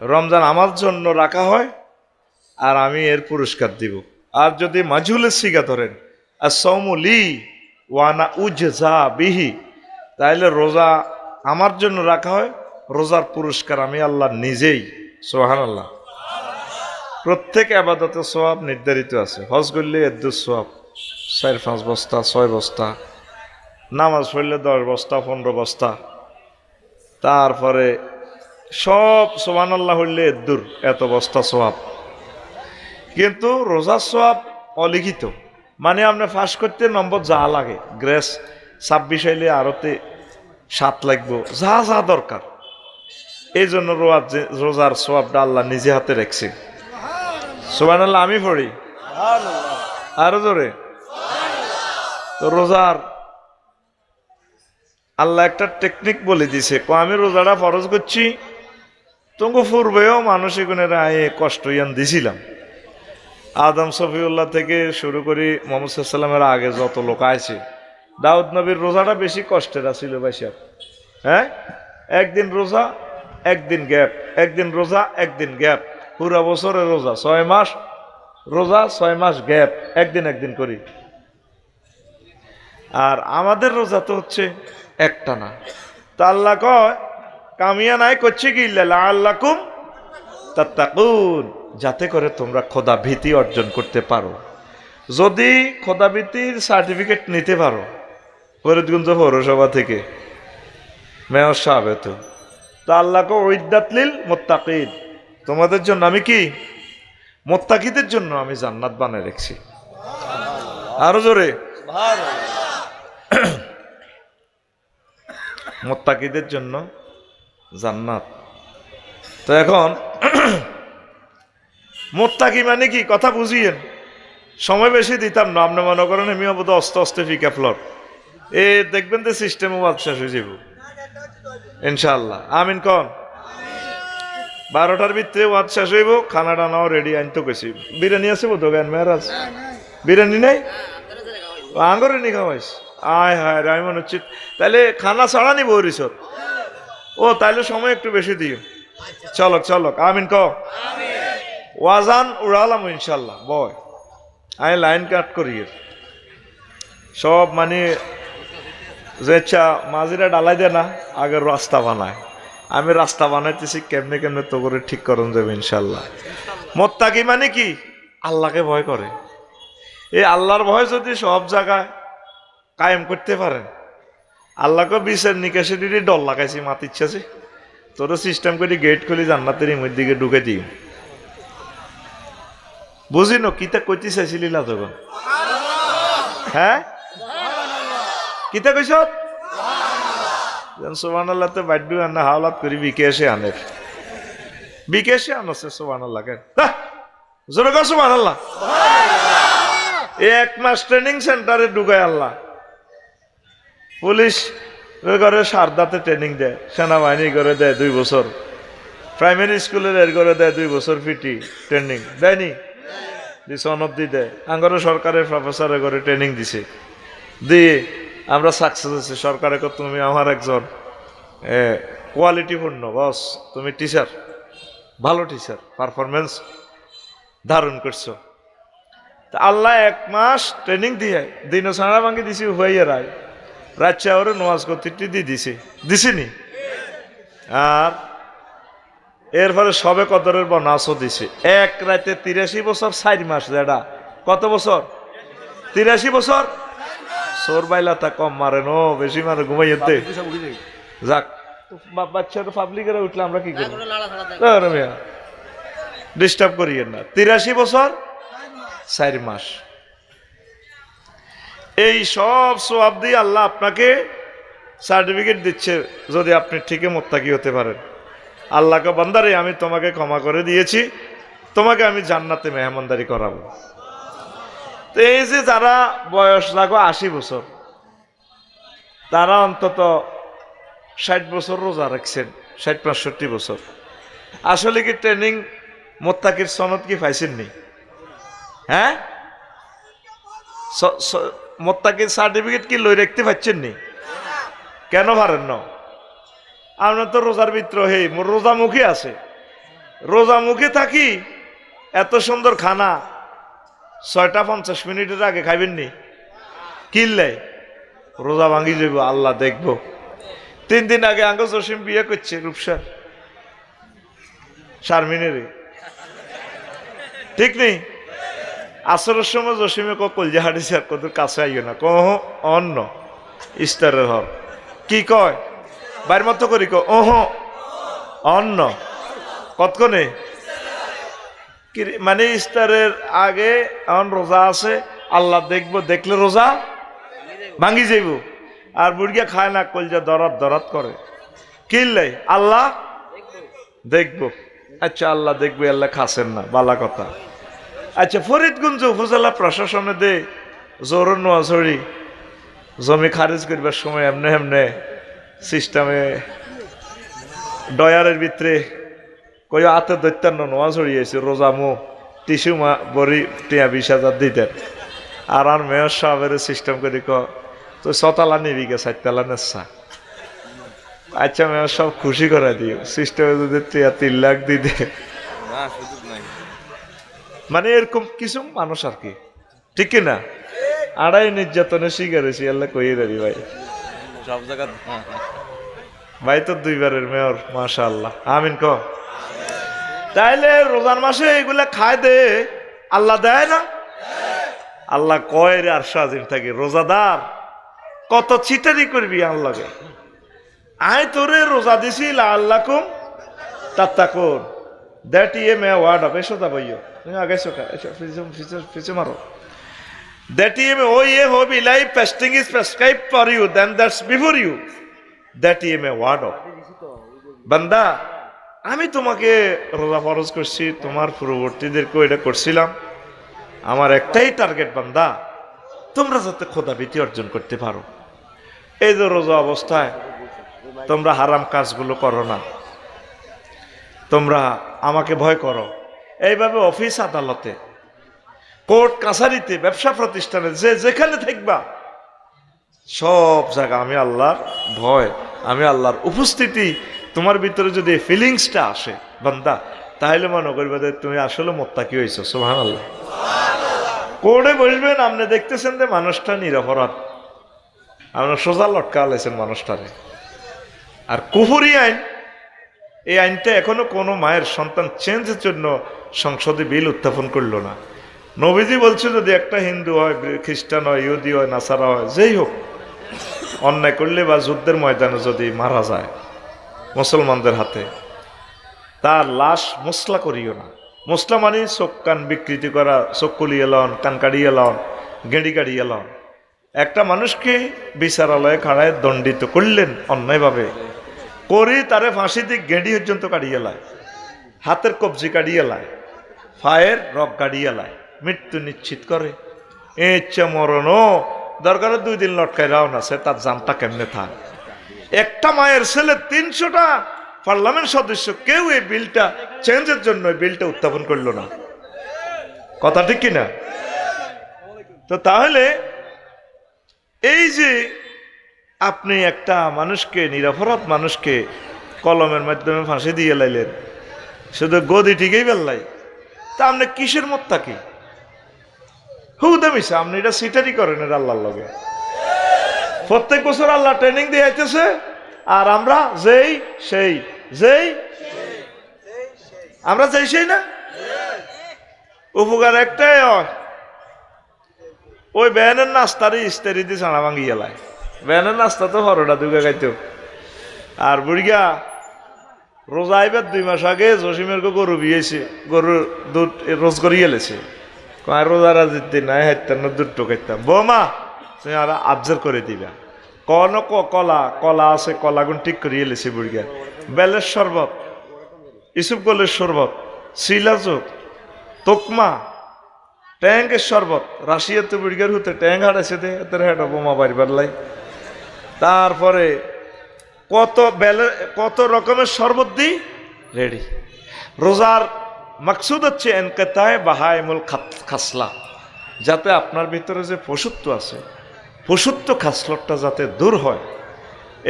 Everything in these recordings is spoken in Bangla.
রমজান আমার জন্য রাখা হয় আর আমি এর পুরস্কার দিব। আর যদি মাজহুলের সিগা ধরেন as-sawmu লি ওয়া আনা উজজা বিহি, তাহলে রোজা আমার জন্য রাখা হয়, রোজার পুরস্কার আমি আল্লাহ নিজেই। সুবহানাল্লাহ। প্রত্যেক ইবাদতের সওয়াব নির্ধারিত আছে। হজ করলে এদ্দুর সওয়াব 4-5 বস্তা 6 বস্তা, নামাজ পড়লে 10 বস্তা 15 বস্তা, তারপরে সব সুবহানাল্লাহ হইলে এদ্দুর এত বস্তা সওয়াব। কিন্তু রোজার সওয়াব অলিখিত, মানে আপনি ফাঁস করতে নম্বর যা লাগে, গ্রেস 26 হইলে আরতে 7 লাগবো, যা যা দরকার। এই জন্য রোজার সওয়াবটা আল্লাহ নিজে হাতে রাখছে। সুবহানাল্লাহ। আমি পড়ি আরো জোরে। তো রোজার আল্লাহ একটা টেকনিক বলে দিছে, আমি রোজাটা ফরজ করছি, তোমাকে পূর্বেও মানুষ এগুনের আয়ে কষ্ট ইয়ান দিছিলাম। আদম সফিউল্লাহ থেকে শুরু করি মুহাম্মদ সাল্লাল্লাহু আলাইহি ওয়াসাল্লামের আগে যত লোক আছে, দাউদ নবীর রোজাটা বেশি কষ্টের ছিল ভাইসাব। হ্যাঁ, একদিন রোজা একদিন গ্যাপ, একদিন রোজা একদিন গ্যাপ, পুরা বছরের রোজা 6 মাস রোজা 6 মাস গ্যাপ, একদিন একদিন করি। আর আমাদের রোজা তো হচ্ছে একটা না। তা আল্লাহ কয় কামিয়া নাই করছে কি লাআল্লাকুম তাত্তাকুন, যাতে করে তোমরা খোদা ভীতি অর্জন করতে পারো। যদি খোদা ভীতির সার্টিফিকেট নিতে পারো ফরিদগঞ্জ পৌরসভা থেকে, মেয়র সাহেব, তো আল্লাহকে ওইদাতলিল মুত্তাকিন, তোমাদের জন্য আমি কি মুত্তাকিদের জন্য আমি জান্নাত বানিয়ে রেখেছি। আরো জোরে মুত্তাকিদের জন্য জান্নাত। তো এখন মুত্তাকি মানে কি কথা বুঝিয়েন, সময় বেশি দিতাম না। আপনি মনে করেন আমি বোধ অস্তে অস্তে ফিকা ফ্লোর এ দেখবেন তো সিস্টেমও বাদশাহ হয়ে যাব ইনশাআল্লাহ। আমিন কন। 12টার ভিতরে ওয়াজ শেষ হইব, খানা টানাও রেডি আনতে গেছি। বিরিয়ানি আছে বোধ জ্ঞান মেহরাজ, বিরিয়ানি নেই আঙ্গরে নি খাওয়াইস। আয় হায় রাইমন হচ্ছে, তাহলে খানা ছাড়া নিব রিসোর্ট। ও তাইলে সময় একটু বেশি দিও। চলক চলক আমিন ক। ওয়াজান উড়ালাম ইনশাল্লাহ। বয় আমি লাইন কাট করি সব, মানে যে মাঝিরা ডালাই দেয় না, আগের রাস্তা বানায়, আমি রাস্তা বানাইতেছি কেমনে কেমনে তো করে ঠিক করুন যাবে ইনশাল্লাহ। মুত্তাকি মানে কি আল্লাহকে ভয় করে। এই আল্লাহর ভয় যদি সব জায়গায় কায়েম করতে পারেন, আল্লাহকে বিচার নিকাশে দিদি ডর লাগাইছি মাত ইচ্ছাছে, তোর সিস্টেম করে গেট খুলি জান্নাতের ইমের দিকে ঢুকে দিই। বুঝি ন কিতা কইতে চাইছিলি না তখন? হ্যাঁ কিতা কইস? সুবহানাল্লাহ তো বাড্ডু আনা হাওলাত করি বিকেশে আনের, বিকেশে আনছে সুবহানাল্লাহ। কেন জোরে কর সুবহানাল্লাহ। 1 মাস ট্রেনিং সেন্টারে ঢুকায় আল্লাহ। পুলিশ করে সারদাতে ট্রেনিং দেয়, সেনাবাহিনী করে দেয় 2 বছর, প্রাইমারি স্কুলের এর করে দেয় 2 বছর ফিটি ট্রেনিং দেয়নি, সনদ দেয়। আঙ্গর সরকারের প্রফেসরে করে ট্রেনিং দিছে, দিয়ে আমরা সাকসেস হয়েছি। সরকারে তুমি আমার একজন কোয়ালিটিপূর্ণ বস, তুমি টিচার, ভালো টিচার, পারফরমেন্স ধারণ করছো। তা আল্লাহ 1 মাস ট্রেনিং দিয়ে দিন সারা ভাঙ্গি দিছি, হইয়া রায় রাচ্চা ওরে নোয়াজ করতে দিয়ে দিছিনি। আর এরপরে সবে কদরের বনাসও দিছে। 1 রাতে 83 বছর 4 মাস, যেটা কত বছর? 83 বছর। সোর বাইলা তা কম মারে নো, বেশি মারে ঘুমাইতে। যাক বাচ্চা তো পাবলিকেরা উঠলে আমরা কি করি, ডিস্টার্ব করিয়েন না। 83 বছর 4 মাস, এই সব সওয়াব দিয়ে আল্লাহ আপনাকে সার্টিফিকেট দিচ্ছে যদি আপনি ঠিকই মুত্তাকি হতে পারেন। আল্লাহকে বান্দারে আমি তোমাকে ক্ষমা করে দিয়েছি, তোমাকে আমি জান্নাতে মেহমানদারি করাবো। তো এই যে যারা বয়স লাগো 80 বছর, তারা অন্তত 60 বছর রোজা রাখছেন, 60-65 বছর। আসলে কি ট্রেনিং মুত্তাকির সনদ কি পাইছেননি? হ্যাঁ, মুত্তাকির সার্টিফিকেট কি লই রাখতে পারছেন নি? কেন পারেন না? আপনার তো রোজার ভিতর হে মোর রোজা মুখে আছে, রোজা মুখে থাকি, এত সুন্দর খানা 6:50 আগে খাইবেননি, কিনলে রোজা ভাঙি যাব, আল্লাহ দেখবো। 3 দিন আগে আঙ্গ জসিম বিয়ে করছে রূপসার শারমিনেরে, ঠিক নেই? আসরের সময় জসিমে কল যে হাঁটিছে আর কত কাছে আইও না, কহ অন্য ইস্তারের হর কি কয় বাইর মতো করি ওহ অন্য কতক্ষণে মানে ইস্তারের আগে এখন রোজা আছে, আল্লাহ দেখবো, দেখলে রোজা ভাঙি যাইব। আর বুড়িয়া খায় না, কলজা দরাত দরাত করে, কিনলে আল্লাহ দেখবো। আচ্ছা আল্লাহ দেখবো, আল্লাহ খাসেন না, বালা কথা। আচ্ছা ফরিদগঞ্জ উপজেলা প্রশাসনে দে জোর নোয়াছড়ি জমি খারিজ করবার সময় এমনে এমনে সিস্টেমে ডয়ারের ভিতরে কই হাতে দৈত্যান্ন নোয়া ছড়িয়েছে, রোজামু টিসু বড়ি টিয়া 20,000 দিতেন। আর মেয়র সাহেবের সিস্টেম করে তো 6 তালা নিবি গে 4 তালা নেশা। আচ্ছা মেয়র সব খুশি করে দিও, সিস্টেমে যদি 3 লাখ দিতে, মানে এরকম কিছু মানুষ আর কি, ঠিক না? আড়াই নির্যাতনে শিকার হয়েছি, আল্লাহ কই রে ভাই, সব জায়গা ভাই তো 2বারের মেয়র, মাশাআল্লাহ, আমিন ক। তাইলে রোজার মাসে এগুলা খায় দে, আল্লাহ দেয় না? আল্লাহ কয় রে, আর সাজিন থাকে রোজাদার কত চিটারি করবি আল্লাহকে। আয় তোরে রোজা দিছি আল্লাহকুম তাত্তাকুন, দ্যাট মে ওয়ার্ড অফ এসোদা বইও আগে পিছে মারো। That oh ye holy life fasting is prescribed for you, then that's before you. That a word of বান্দা, আমি তোমাকে রোজা ফরজ করছি, তোমার পূর্ববর্তীদেরকেও এটা করছিলাম। আমার একটাই টার্গেট বান্দা, তোমরা যাতে খোদাভীতি অর্জন করতে পারো। এই যে রোজা অবস্থায় তোমরা হারাম কাজগুলো করো না, তোমরা আমাকে ভয় করো। এইভাবে অফিস আদালতে, কোর্ট কাছারিতে, ব্যবসা প্রতিষ্ঠানে, যে যেখানে থাকবা সব জায়গা আমি আল্লাহর ভয়, আমি আল্লাহর উপস্থিতি তোমার ভিতরে যদি ফিলিংসটা আসে বান্দা, তাহলে মনে করবে যে তুমি আসলে মোত্তাকি হয়েছো। সুবহানাল্লাহ। কোর্টে বসবেন, আপনি দেখতেছেন যে মানুষটা নিরপরাধ, আপনার সোজা লটকা আলাইছেন মানুষটারে। আর কুফরি আইন, এই আইনটা এখনো কোনো মায়ের সন্তান চেঞ্জের জন্য সংসদে বিল উত্থাপন করলো না। নবীজি বলছে যদি একটা হিন্দু হয়, খ্রিস্টান হয়, ইহুদি হয়, নাসারা হয়, যেই হোক, অন্যায় করলে বা যুদ্ধের ময়দানে যদি মারা যায় মুসলমানদের হাতে, তার লাশ মশলা করিও না। মশলা মানে চোখ কান বিকৃতি করা, চোখ কুলিয়ে লন, কান কাড়িয়ে লন, গেঁড়ি কাড়িয়ে লন। একটা মানুষকে বিচারালয়ে খাড়ায় দণ্ডিত করলেন অন্যায়ভাবে, করি তারে ফাঁসি দিয়ে গেঁড়ি পর্যন্ত কাড়িয়ে লায়, হাতের কবজি কাড়িয়ে লায়, ফায়ের রক কাড়িয়ে লায়, মৃত্যু নিশ্চিত করে। ইচ্ছা মরণও দরকার 2 দিন লটকায় রাও না, সে তার জানটা কেমনে থাক। একটা মায়ের ছেলে 300টা পার্লামেন্ট সদস্য, কেউ এই বিলটা চেঞ্জের জন্য বিলটা উত্থাপন করলো না। কথা ঠিক কিনা? তো তাহলে এই যে আপনি একটা মানুষকে, নিরপরাধ মানুষকে কলমের মাধ্যমে ফাঁসি দিয়ে লাইলেন, শুধু গদি ঠিকই বেললাই, তা আপনি কিসের মোত্তাকি? হুদামিছে আপনি এটা সিটারি করেন এর আল্লাহর লগে। প্রত্যেক বছর আল্লাহ ট্রেনিং দিয়ে আইতেছে, আর আমরা যেই সেই, যেই আমরা যেই সেই না। উপকার একটাই হয়, ওই ব্যানের নাস্তারই ইস্তারি দিয়ে ছাড়া ভাঙিয়ে লাই। ব্যানের নাস্তা তো হরটা দুগা খাইতো। আর বুড়িয়া রোজা আইবার 2 মাস আগে জসিমের গরু বিয়েছে, গরুর দুধ রোজ করিয়ে এলেছে। রোজা রাজিতে নাই হাইতাম না, দুধ টোকাইতাম। বৌমা তুমি আর আবজার করে দিবা, কলা কলা আছে, কলাগুন ঠিক করিয়ে এলেছে বুড়িয়া। বেলের শরবত, ইসুফ গোলের শরবত, শিলাজুক, তোকমা, ট্যাঙ্কের শরবত। রাশিয়াতে বুড়িয়ার হতে ট্যাঙ্ক হারাইছে দে, এদের হেঁটো বোমা বাড়িবার লাই। তারপরে কত রকমের শরবত দিই রেডি। রোজার মাকসুদ হচ্ছে এনকেতায় বাহাইমুল খাসলা, যাতে আপনার ভিতরে যে পশুত্ব আছে, পশুত্ব খাসলতটা যাতে দূর হয়।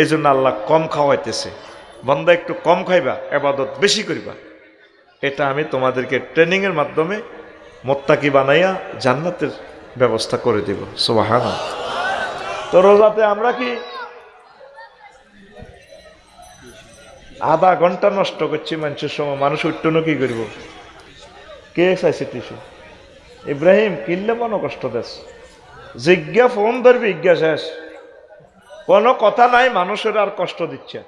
এই জন্য আল্লাহ কম খাওয়াইতেছে, বান্দা একটু কম খাইবা, ইবাদত বেশি করিবা। এটা আমি তোমাদেরকে ট্রেনিংয়ের মাধ্যমে মোত্তাকি বানাইয়া জান্নাতের ব্যবস্থা করে দিব। সুবহানাল্লাহ। তো রোজাতে আমরা কি আধা ঘন্টা নষ্ট করছি মানুষের সময়, মানুষ উঠতো কি করব? কে চাইছে টিসু? ইব্রাহিম কিনলে মনে কষ্ট দেশ, জিজ্ঞা ফোন ধরবি ইজ্ঞা শেষ, কোনো কথা নাই, মানুষের আর কষ্ট দিচ্ছে।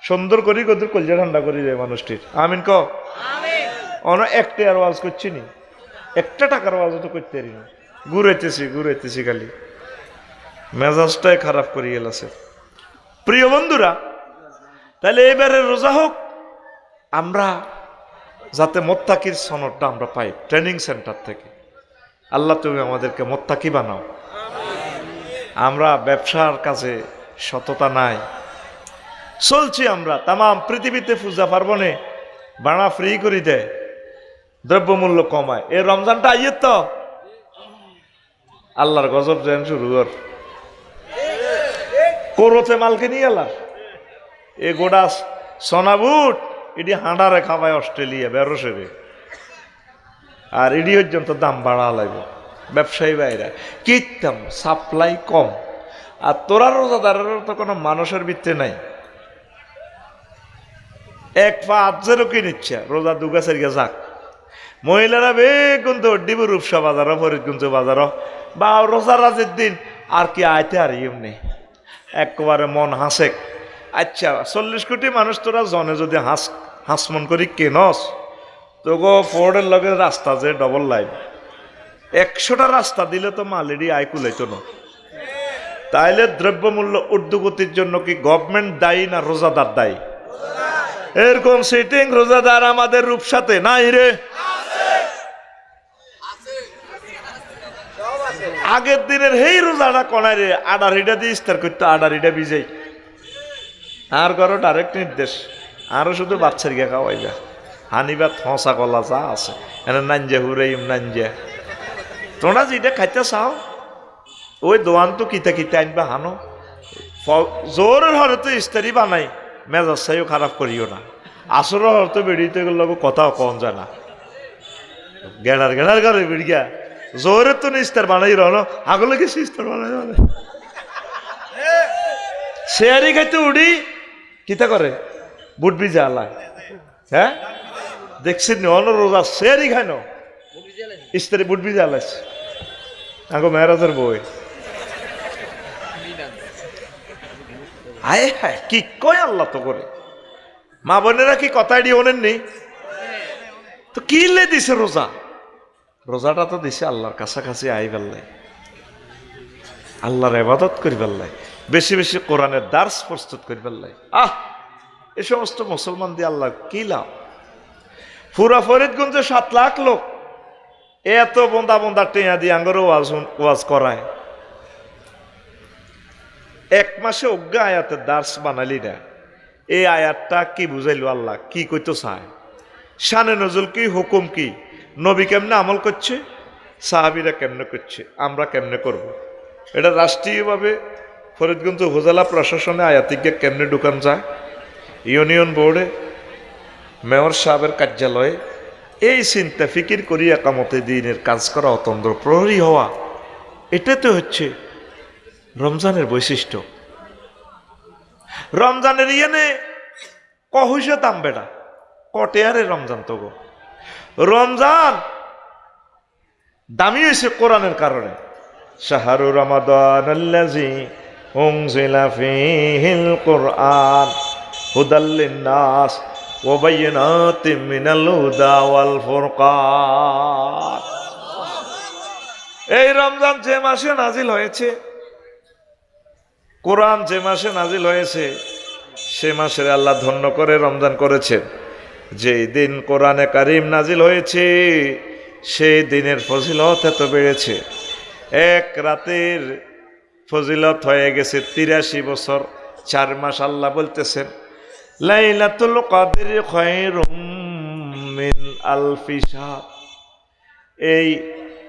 সুন্দর করি কত কলজা ঠান্ডা করি যায় মানুষটির। আমিন ক অন একটা আর ওয়াজ করছি নি, একটা টাকার ওয়াজ তো করতে পারি না, ঘুরাইতেছি খালি, মেজাজটাই খারাপ করে গেছে। প্রিয় বন্ধুরা, তাহলে এবারে রোজা হোক, আমরা যাতে মোত্তাকির সনদটা আমরা পাই ট্রেনিং সেন্টার থেকে। আল্লাহ তুমি আমাদেরকে মোত্তাকি বানাও। আমরা ব্যবসার কাজে সততা নাই, চলছি আমরা তাম পৃথিবীতে পূজা পার্বণে বাড়া ফ্রি করে দেয়, দ্রব্যমূল্য কমায়। এই রমজানটা আইয়ের তো আল্লাহর গজব যেন শুরু করতে মালকে নিয়ে এলার এ গোডা সোনাবুট এটি হাঁডারে খাবায় অস্ট্রেলিয়া বেরোসেরে, আর এটি পর্যন্ত দাম বাড়া লাগবে। ব্যবসায়ী বাইরা কিতাম সাপ্লাই কম, আর তোরা রোজাদারের তো কোনো মানুষের ভিত্তি নাই। এক পা আজেরও কি নিচ্ছে রোজা দুগা সেরিয়া যাক, মহিলারা বেগুন তো ডিবু রূপসা বাজারও ফরিদগঞ্জ বাজারও বা রোজা রাজের দিন আর কি আইতে আর এমনি একবারে মন হাসেক। আচ্ছা 40 কোটি মানুষ তোরা জনে যদি হাসমন করি কেনস তো গো ফোর্ডের লগে রাস্তা যে ডবল লাইন 100টা রাস্তা দিলে তো মালেরই আয় কুলাইতো না। তাইলে দ্রব্যমূল্য ঊর্ধ্বগতির জন্য কি গভর্নমেন্ট দায়ী না রোজাদার দায়ী? এরকম সিটিং রোজাদার আমাদের রূপসাতে নাই রে। আগের দিনের হেই রোজাটা কনায় রে, আডারিটা দিয়ে ইস্তার করতো, আডারিটা ভিজাই আর করো ডাইরেক্ট নির্দেশ, আরো শুধু বাচ্চার গিয়া খাওয়াইবা হানিবা থসা কলা যা আছে এনে নাঞ্জা হুরাইম নাঞ্জা, তোমরা যেটা খাইতে চাও ওই দোয়ান তো কিতা কিতা আনবা হানো, জোরের হরে তো ইস্তারি বানাই, মেজাজ চাইও খারাপ করিও না। আসর হয়তো বেড়িতে গেল কথাও কম যায় না, গেড়ার গেড়ার করে বেড়িয়া জোরের তো ইস্তার বানাই রনো আগলে গেছি ইস্তার বানাই শেয়ারি খাইতে উড়ি কিতা করে বুট ভিজা আলায়। হ্যাঁ দেখছি অন রোজা শেয়ারি খাই ন ইস্তারি বুট ভিজা আলাইছে আগো মেহরাজের বই। আয় হ্যাঁ কি কয় আল্লাহ তো করে, মা বোনেরা কি কথা এটি ওনেন নেই তো কি লে দিছে রোজা, রোজাটা তো দিছে আল্লাহর কাছাকাছি আই পারলাই, আল্লাহর ইবাদত করি পারলাই, বেশি বেশি কোরআনের দার্স প্রস্তুত করি পারলাই। এ সমস্ত মুসলমান দিয়ে আল্লাহ কি লাভ? পুরা ফরিদগঞ্জে 7 লাখ লোক এত বন্দা বন্দা টেয়া দিয়ে আঙ্গরও ওয়াজ করায়, 1 মাসে অজ্ঞা আয়াতের দার্স বানালি না। এই আয়াতটা কি বুঝাইলো আল্লাহ, কি কইতো চায়, শানে নজুল কি, হুকুম কি, নবী কেমনে আমল করছে, সাহাবীরা কেমনে করছে, আমরা কেমনে করব। এটা রাষ্ট্রীয়ভাবে ফরিদগঞ্জ উপজেলা প্রশাসনে আয়াতিকে কেমনে ঢুকান যায়, ইউনিয়ন বোর্ডে মেয়র সাহেবের কার্যালয়ে এই চিন্তা ফিকির করি একামতে দিনের কাজ করা, অতন্দ্র প্রহরী হওয়া, এটা তো হচ্ছে রমজানের বৈশিষ্ট্য। রমজানের ইয়েনে কহুইসে দাম বেটা কটে আরে রমজান তো গো, রমজান দামি হয়েছে কোরআনের কারণে। শাহরু রমাদান আল্লাযী উনজিলা ফীহিল কুরআন হুদাল লিন-নাস ওয়া বায়িনাতিম মিনাল হুদা ওয়াল ফুরকান। এই রমজান যে মাসে নাজিল হয়েছে, কোরআন যে মাসে নাজিল হয়েছে, সে মাসের আল্লাহ ধন্য করে রমজান করেছেন। যেই দিন কোরআনে কারিম নাজিল হয়েছে সেই দিনের ফজিলত এত বেড়েছে, 1 রাতের ফজিলত হয়ে গেছে 83 বছর 4 মাস। আল্লাহ বলতেছেন লাইলাতুল কদর খায়রুম মিন আলফি শাহর, এই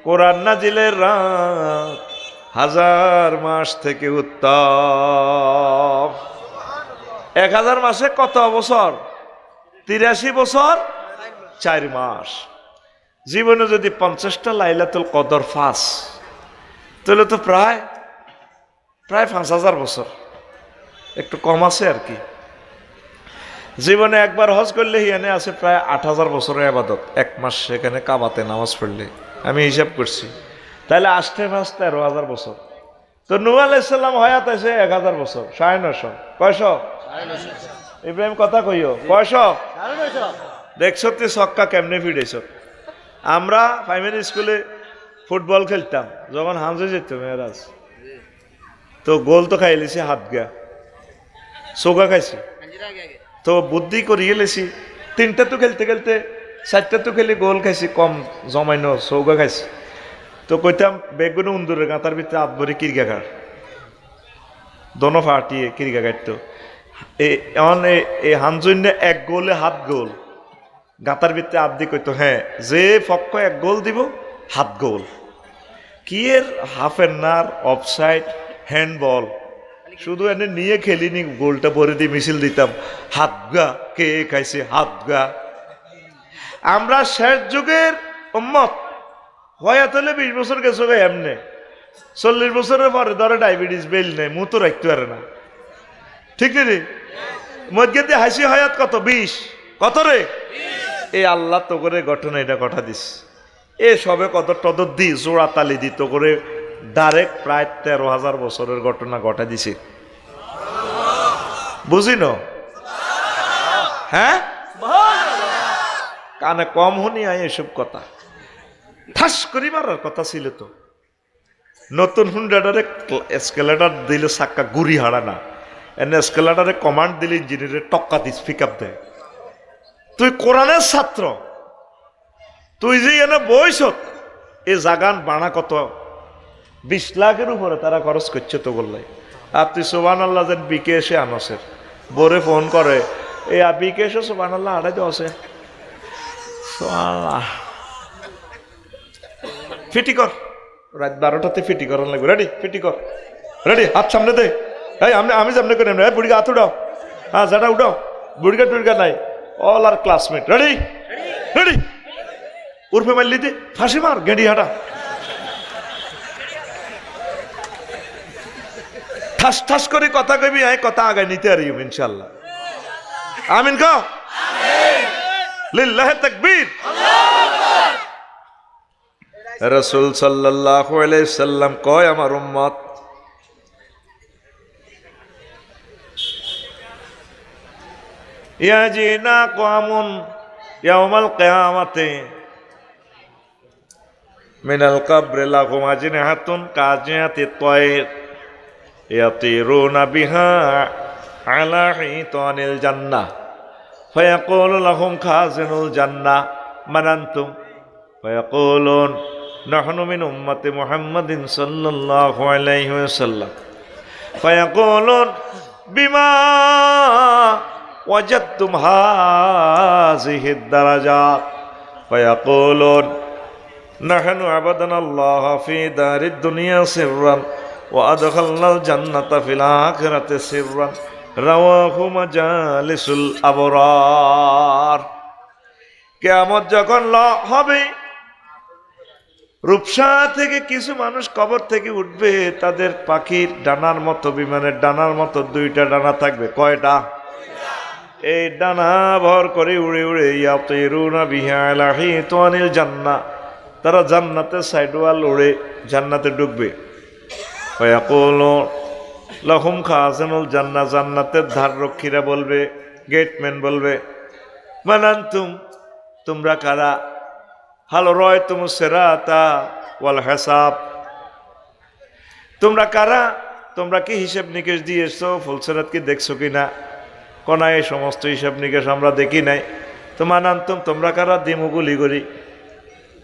কোরআন নাজিলের রাত 1000 মাস থেকে উত্তম। 1000 মাসে কত বছর? 83 বছর 4 মাস। জীবনে যদি 50টা লাইলাতুল কদর ফাঁস, তাহলে তো প্রায় 5000 বছর, একটু কম আছে আর কি। জীবনে একবার হজ করলে হিয়ানে আছে প্রায় 8000 বছরের আবাদত, 1 মাস সেখানে কাবাতে নামাজ পড়লে। আমি হিসাব করছি, তাহলে আষ্টে পাঁচ 13,000 বছর। তো নূহ আলাইহিস সালাম হায়াত আছে 1000 বছর, 950। কয়শ? ইব্রাহিম কথা কইও, কয়শ? দেখছ তুই ছক্কা কেমনে ফিরেছ। আমরা প্রাইমারি স্কুলে ফুটবল খেলতাম, যখন হামজে যেত মেয়েরাজ, তো গোল তো খাই লিছি হাত গা, চৌকা খাইছি, তো বুদ্ধি করিয়ে লেছি। 3টা তো খেলতে খেলতে 4টা তো খেলে গোল খাইছি, কম জমাইনো চৌকা খাইছি। তো কইতাম বেগুন উন্দুরের গাঁতার ভিতরে হাত ভরে কিরগা খার, দোনো ফাটিয়ে কিরগা কাটতো। এই হানজন্য 1 গোলে 7 গোল, গাঁতার ভিতরে হাত দিয়ে কইতো হ্যাঁ যে পক্ষ 1 গোল দিব 7 গোল। কি এর হাফ এন্নার, অফসাইড, হ্যান্ডবল, শুধু এনে নিয়ে খেলিনি, গোলটা ভরে দিয়ে মিছিল দিতাম, হাত গা কে খাইছে হাত গা। আমরা শেষ যুগের উম্মত, হয়াত হলে 20 বছর গেছো গে এমনে, 40 বছরের পরে ধরে ডায়াবেটিস বেল নেই, মুখ তো রাখতে পারে না, ঠিক রে? মধ্যে দিয়ে হাসি হয়াত কত? 20। কত রে? এই আল্লাহ তো করে ঘটনা এটা কথা দিস, এ সবে কত টদর দি জোড়া তালি দিত করে ডাইরেক্ট প্রায় 13,000 বছরের ঘটনা ঘটা দিছে। বুঝি ন? হ্যাঁ, কানে কম শুনি আয় এসব কথা, ঠাস করিবার কথা ছিল তো। নতুন হুন্ডাটারে এসকেলেটার দিলে চাক্কা গুড়ি হারা না, এনে এসকেলেটারে কমান্ড দিলে ইঞ্জিনিয়ারের টক্কা দিস পিক আপ দেয়। তুই কোরআনের ছাত্র, তুই যে এনে বইস, এ জাগান বানা কত 20 লাখের উপরে তারা খরচ করছে তো বললাই। আর তুই সুবহানাল্লাহ যেন বিকে এসে আনসের বোরে ফোন করে, এই বিকে এসে সুবহানাল্লাহ আড়াই তো আছে, ফিটি কর, রাত 12টাতে ফিটি করার লাগবে, রেডি ফিটি কর, রেডি হাত সামনে দে, এই আমি সামনে করে নেব, বুড়িকে হাত উঠাও, হ্যাঁ যাটা উঠাও, বুড়িকা টুড়িকা নাই, অল আর ক্লাসমেট, রেডি রেডি, উর্ফে মারলি দে, ফাঁসি মার, গেঁড়ি হাঁটা, ঠাস ঠাস করে কথা কবি, কথা আগায় নিতে আর ইনশাল্লাহ। আমিন কও, লিল্লাহি তাকবীর। রাসূল সাল্লাল্লাহু আলাইহি সাল্লাম কয়, আমার উম্মত ইয়াজিনা কওমুন ইয়াউমাল কিয়ামাতি মিনাল কবরি লাহুম আজনিহাতুন কাজিয়াতি তায়র ইয়াতিরুনা বিহা আলা হিতানিল জান্নাহ ফায়াকুলু লাহুম খাজিনুল জান্নাহ মান আনতুম ফায়াকুলুন নাহনু মিন উম্মতি মুহাম্মাদিন সাল্লাল্লাহু আলাইহি ওয়াসাল্লাম ফায়াকুলুন বিমা ওয়াজাদতুম হাযিহিদ দারাজাত ফায়াকুলুন নাহনু আবাদনাল্লাহ ফি দারিদ দুনিয়া সিররান ওয়া আদখালনাল জান্নাতা ফিল আখিরাতি সিররান রাওয়াহু মাজালিসুল আবরার। কিয়ামত যখন হবে, রূপসা থেকে কিছু মানুষ কবর থেকে উঠবে, তাদের পাখির ডানার মতো, বিমানের ডানার মতো 2টা ডানা থাকবে। কয়টা? এই ডানা ভর করে উড়ে উড়ে ইয়াতিরুনা বিহা আলা হিতানিল জান্নাহ, তারা জান্নাতের সাইড ওয়াল উড়ে জান্নাতে ঢুকবে। ফায়াকুলু লাহুম খাজিনুল জান্নাহ, জান্নাতের ধার রক্ষীরা বলবে, গেটম্যান বলবে, মান আনতুম, তোমরা কারা? হাল রায়তুমুস সিরাতা ওয়াল হিসাব, তোমরা কারা? তোমরা কি হিসাব নিকেশ দিয়েছো? ফুলসিরাত কি দেখছো কিনা? কোনা এই সমস্ত হিসাব নিকেশ আমরা দেখি নাই। তো মান আনতুম, তোমরা কারা? দিমুগুলি করি,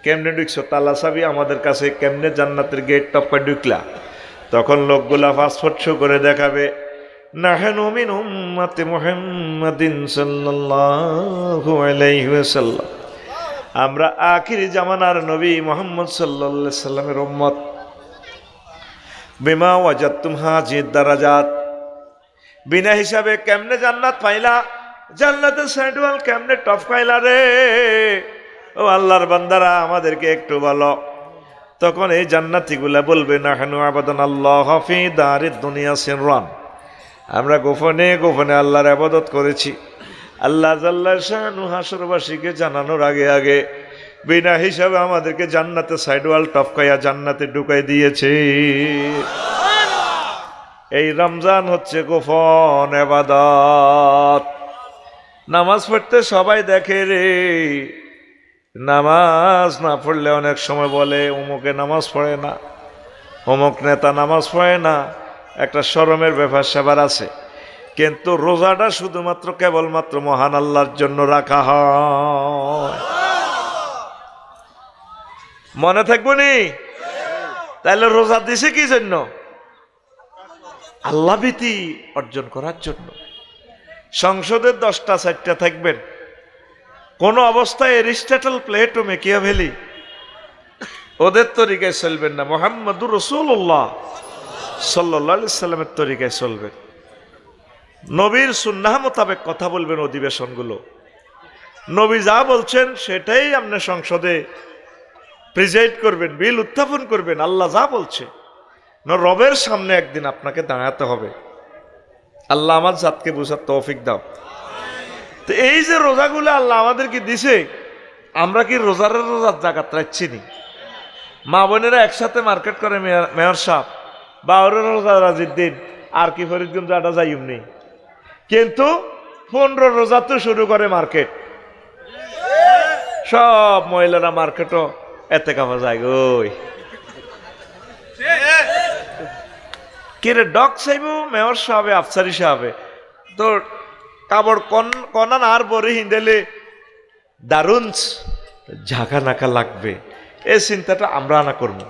কেমনে ঢুকছো? তালা চাবি আমাদের কাছে, কেমনে জান্নাতের গেট টপকা ঢুকলা? তখন লোকগুলা পাসপোর্ট শো করে দেখাবে, নাহনু মিন উম্মতি মুহাম্মাদিন সাল্লাল্লাহু আলাইহি ওয়াসাল্লাম, আমরা আখির জামানার নবী মুহাম্মদ সাল্লাল্লাহু আলাইহি সাল্লামের উম্মত। বিমা ওয়াজাদতুম হাযিহিদ দারাজাত, বিনা হিসাবে কেমনে জান্নাত পাইলা? জান্নাতে সাইডওয়াল কেমনে টপকাইলা রে? ও আল্লাহর বান্দারা, আমাদেরকে একটু বলো। তখন এই জান্নাতীগুলা বলবে, নাহনু আবাদান আল্লাহ ফি দারিদ দুনিয়া সিররান, আমরা গোপনে গোপনে আল্লাহর ইবাদত করেছি। আল্লাহ জাল্লা শানু হাসরবাসীকে জানানোর আগে আগে বিনা হিসাবে আমাদেরকে জান্নাতে সাইডওয়াল টপকাইয়া জান্নাতে ঢুকাই দিয়েছে। এই রমজান হচ্ছে গোপন ইবাদত। নামাজ পড়তে সবাই দেখে রে, নামাজ না পড়লে অনেক সময় বলে অমুকে নামাজ পড়ে না, অমুক নেতা নামাজ পড়ে না, একটা শরমের ব্যাপার স্যাপার আছে। কিন্তু রোজাটা শুধুমাত্র কেবলমাত্র মহান আল্লাহর জন্য রাখা হয়। মনে থাকবো নি? তাহলে রোজা দিছে কি জন্য? আল্লাহ ভীতি অর্জন করার জন্য। সংসদের 10টা 4টা থাকবেন, কোন অবস্থায় এরিস্টটল, প্লেটো, মেকিয়াভেলি ওদের তরিকায় চলবেন না, মুহাম্মদুর রাসূলুল্লাহ সাল্লাল্লাহু আলাইহি সাল্লামের তরিকায় চলবেন। নবীর সুন্নাহ মোতাবেক কথা বলবেন অধিবেশনগুলো। নবী যা বলছেন সেটাই আপনি সংসদে প্রেজাইড করবেন, বিল উত্থাপন করবেন। আল্লাহ যা বলছে, রবের সামনে একদিন আপনাকে দাঁড়াতে হবে। আল্লাহ আমার জাতকে বোঝার তৌফিক দাও। তো এই যে রোজাগুলো আল্লাহ আমাদেরকে দিছে, আমরা কি রোজার জাগাত রাখছি নি? মা বোনেরা একসাথে মার্কেট করে, মেয়র সাহেব বা ওরা রোজা রাজির দিন আর কি ফরিদগঞ্জ আটা যাই এমনি, কিন্তু 15 রোজা তো শুরু করে মার্কেট। সব মহিলারা মার্কেটও এতে কাপা যায় গই কিরে ডক চাইব মেয়র সাহেবে, আফসারি সাহেবে তো কাবড় কনান আর বরে হিন্দেলে দারুণ ঝাঁকা নাকা লাগবে। এই চিন্তাটা আমরা আনা করবো।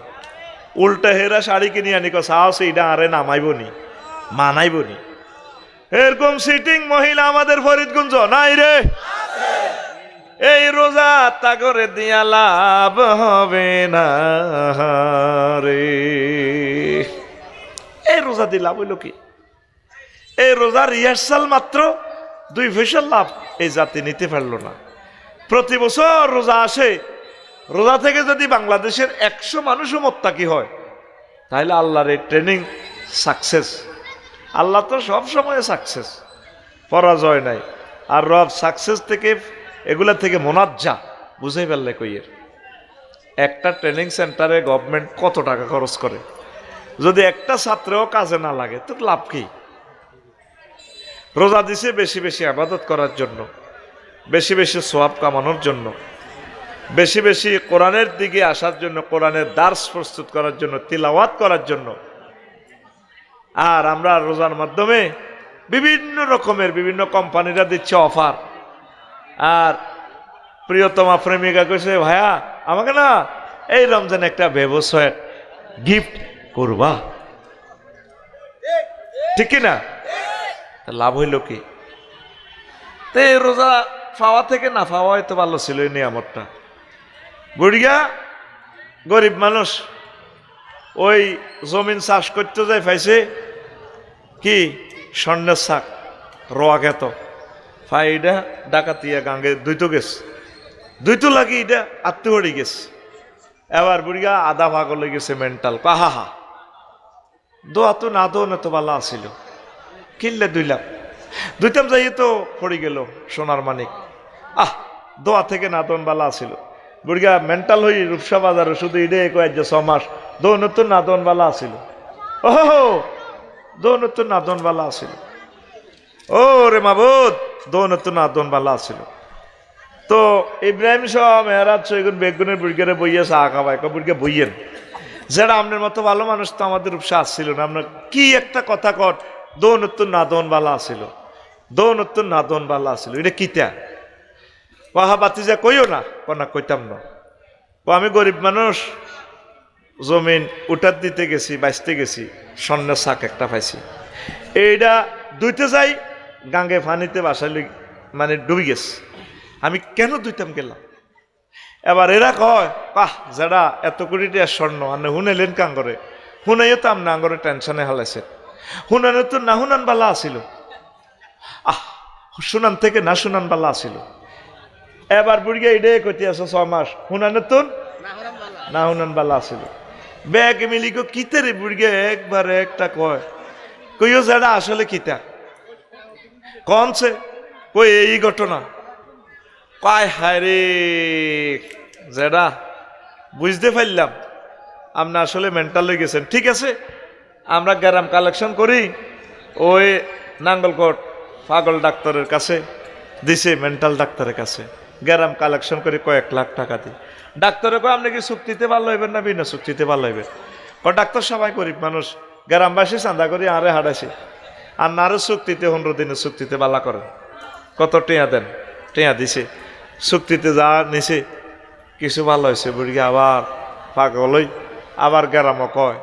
উল্টা হেরা শাড়ি কিনে আনি সাহস এইটা আরে নামাইবনি, মানাইবনি। এরকম সিটিং মহিলা আমাদের ফরিদগঞ্জ নাই রে। এই রোজা তা করে দিয়া লাভ হবে না রে। এই রোজা দিয়ে লাভ হইল কি? এই রোজা রিহার্সাল মাত্র 2 পয়সার লাভ এই জাতি নিতে পারলো না। প্রতি বছর রোজা আসে, রোজা থেকে যদি বাংলাদেশের 100 মানুষও মোত্তাকি হয়, তাহলে আল্লাহর এই ট্রেনিং সাকসেস। আল্লাহ তো সব সময় সাকসেস, পরাজয় নাই। আর রব সাকসেস থেকে এগুলা থেকে মোনাজ্জা, বুঝাই পারলে কইয়ের। একটা ট্রেনিং সেন্টারে গভর্নমেন্ট কত টাকা খরচ করে, যদি একটা ছাত্রও কাজে না লাগে তো লাভ কি? রোজা দিছে বেশি বেশি ইবাদত করার জন্য, বেশি বেশি সওয়াব কামানোর জন্য, বেশি বেশি কোরআনের দিকে আসার জন্য, কোরআনের দার্স প্রস্তুত করার জন্য, তিলাওয়াত করার জন্য। আর আমরা রোজার মাধ্যমে বিভিন্ন রকমের বিভিন্ন কোম্পানিরা দিচ্ছে অফার। আর প্রিয়তমা প্রেমিকা কইছে, ভাইয়া আমাকে না এই রমজানে একটা ব্যবসায় গিফট করবা, ঠিক কিনা? লাভ হইল কি? তো এই রোজা পাওয়া থেকে না পাওয়া হয়তো ভালো ছিল এই নিয়ামতটা। বুড়িয়া গরিব মানুষ ওই জমিন চাষ করতে যায়, পাইছে কি স্বর্ণের শাক রোয়া খেত ফাইডা ডাকাতিয়া গাঙ্গে দুইতো গেছে, দুইতো লাগি এটা আত্মহরি গেছে। এবার বুড়িয়া আধা ভাগ হয়ে গেছে মেন্টাল। কাহা দোয়া তো না দো না তো ভালো আসিল, কিনলে 2 লাখ দুইতাম যাই তো পড়ে গেল সোনার মানিক। দোয়া থেকে না দোন বালা আসিল। বুড়িয়া মেন্টাল হই রূপসা বাজারে শুধু ইডে কয়েক যে 6 মাস দোন তো না দোন বালা আসিল। ওহো দোন তো না দোন বালা আসিল। ও রে মাবুদ, দোন তো না দোন বালা আসিল। তো ইব্রাহিম শাহ মেহরাজ সৈগুন বেগুনের বুড়িয়ারে বইয়া চা খাওয়ায়, বুড়িয়া বইয়েন যারা আপনার মতো ভালো মানুষ তো আমাদের রূপসা আসছিল না। আপনার কি একটা কথা কর, দোন উত্তর না দোন বালা আসিল, দোন উত্তর না দোন বালা আসিল, এটা কিতা? পাহা বাতিজা কইও না, কনা কইতাম না। আমি গরিব মানুষ, জমিন উঠার দিতে গেছি, বাঁচতে গেছি, স্বর্ণের শাক একটা পাইছি, এইটা দুইতে যাই গাঙ্গে পানিতে বাসাইলে মানে ডুবি গেছে। আমি কেন দুইতাম গেলাম? এবার এরা কয় যারা এত কোটি টাকা স্বর্ণ আনে হুনাইলেন কাঙ্গরে, হুনাইও তো আমনা আঙ্গরে টেনশনে হালাইছে, হুনানো তো না হুনান বালা আসিল। শুনান থেকে না শুনান বালা ছিল। এবার বুড়িয়া এটাই কইতে আছে 6 মাস শুনানের তুন না শুনান বালা ছিল। ব্যাগ মিলি গো কিতে রে বুড়িয়া একবারে একটা কয় কইও যেটা আসলে কিতা কনছে কই এই ঘটনা কয় হায় রে যেটা বুঝতে পারলাম আপনি আসলে মেন্টাল হয়ে গেছেন। ঠিক আছে আমরা গ্রাম কালেকশন করি ওই নাঙ্গলকোট পাগল ডাক্তারের কাছে দিছে, মেন্টাল ডাক্তারের কাছে গ্রাম কালেকশন করে কয়েক লাখ টাকা দিই। ডাক্তারে কয় আপনি কি চুক্তিতে ভালো হইবেন না বিনা চুক্তিতে ভালো হইবেন? ডাক্তার সবাই গরিব মানুষ, গ্রামবাসী চাঁদা করি আরে হারাইছে আর নারো চুক্তিতে 15 দিনের চুক্তিতে বালা করেন। কত টেয়া দেন? টেয়া দিছে, চুক্তিতে যা নিছে কিছু ভালো হয়েছে বুড়িকে আবার পাগলই আবার গ্রাম কয়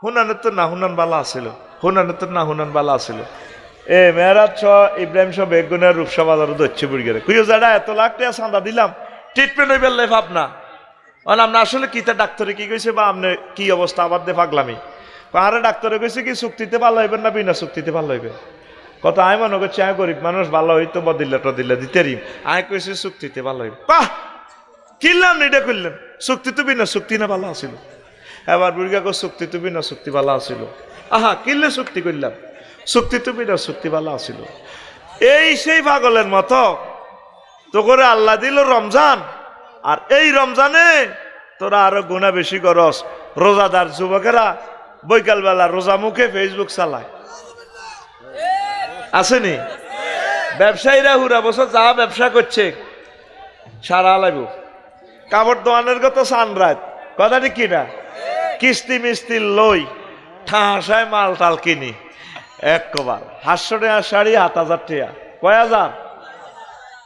হুনানের তো না হুনান বালা আসিল, হুনানের তো না হুনান বালা আসিল। মেয়েরাজ ইব্রাহিম সব বেগুনের রূপসা বাজারে ধরছে বুড়িকে কুইও যারা এত লাখ টাকা চাঁদা দিলাম ট্রিটমেন্ট হইবে লাইফ আপনা আমরা আসলে কিতা ডাক্তারে কি কইছে বা আপনি কি অবস্থা আবার দে পাগলামি আরে ডাক্তারে কইছে কি চুক্তিতে ভালো হইবেন না বিনা চুক্তিতে ভালো হইবে? কত আয় মনে করছে আয় গরিব মানুষ ভালো হইতো বদিল্লা টদিল্লা দিতে রিম আয় কইছে চুক্তিতে ভালো হইবে। কিনলাম এটা করলেন চুক্তি তো বিনা চুক্তি না ভালো আসিল। এবার বুড়িয়া কো চুক্তি তো বিনা চুক্তি ভালো আসিল। কিনলে চুক্তি করলাম চুক্তি তো বিনা চুক্তি ভালো আসিল। এই সেই পাগলের মতো তো করে আল্লাহ দিল রমজান, আর এই রমজানে তোরা আরো গুণা বেশি করস। রোজাদার যুবকেরা বৈকালবেলা রোজা মুখে ফেসবুক চালায়, আসেনি? ব্যবসায়ীরা হুরা বছর যা ব্যবসা করছে সারা লাগব কাপড় দোয়ানের কত সানরাত কথাটি কিনা কিস্তি মিস্তি লই ঠাসায় মাল টাল কিনি একবার 500 টাকা শাড়ি 7000 টাকা কয় হাজার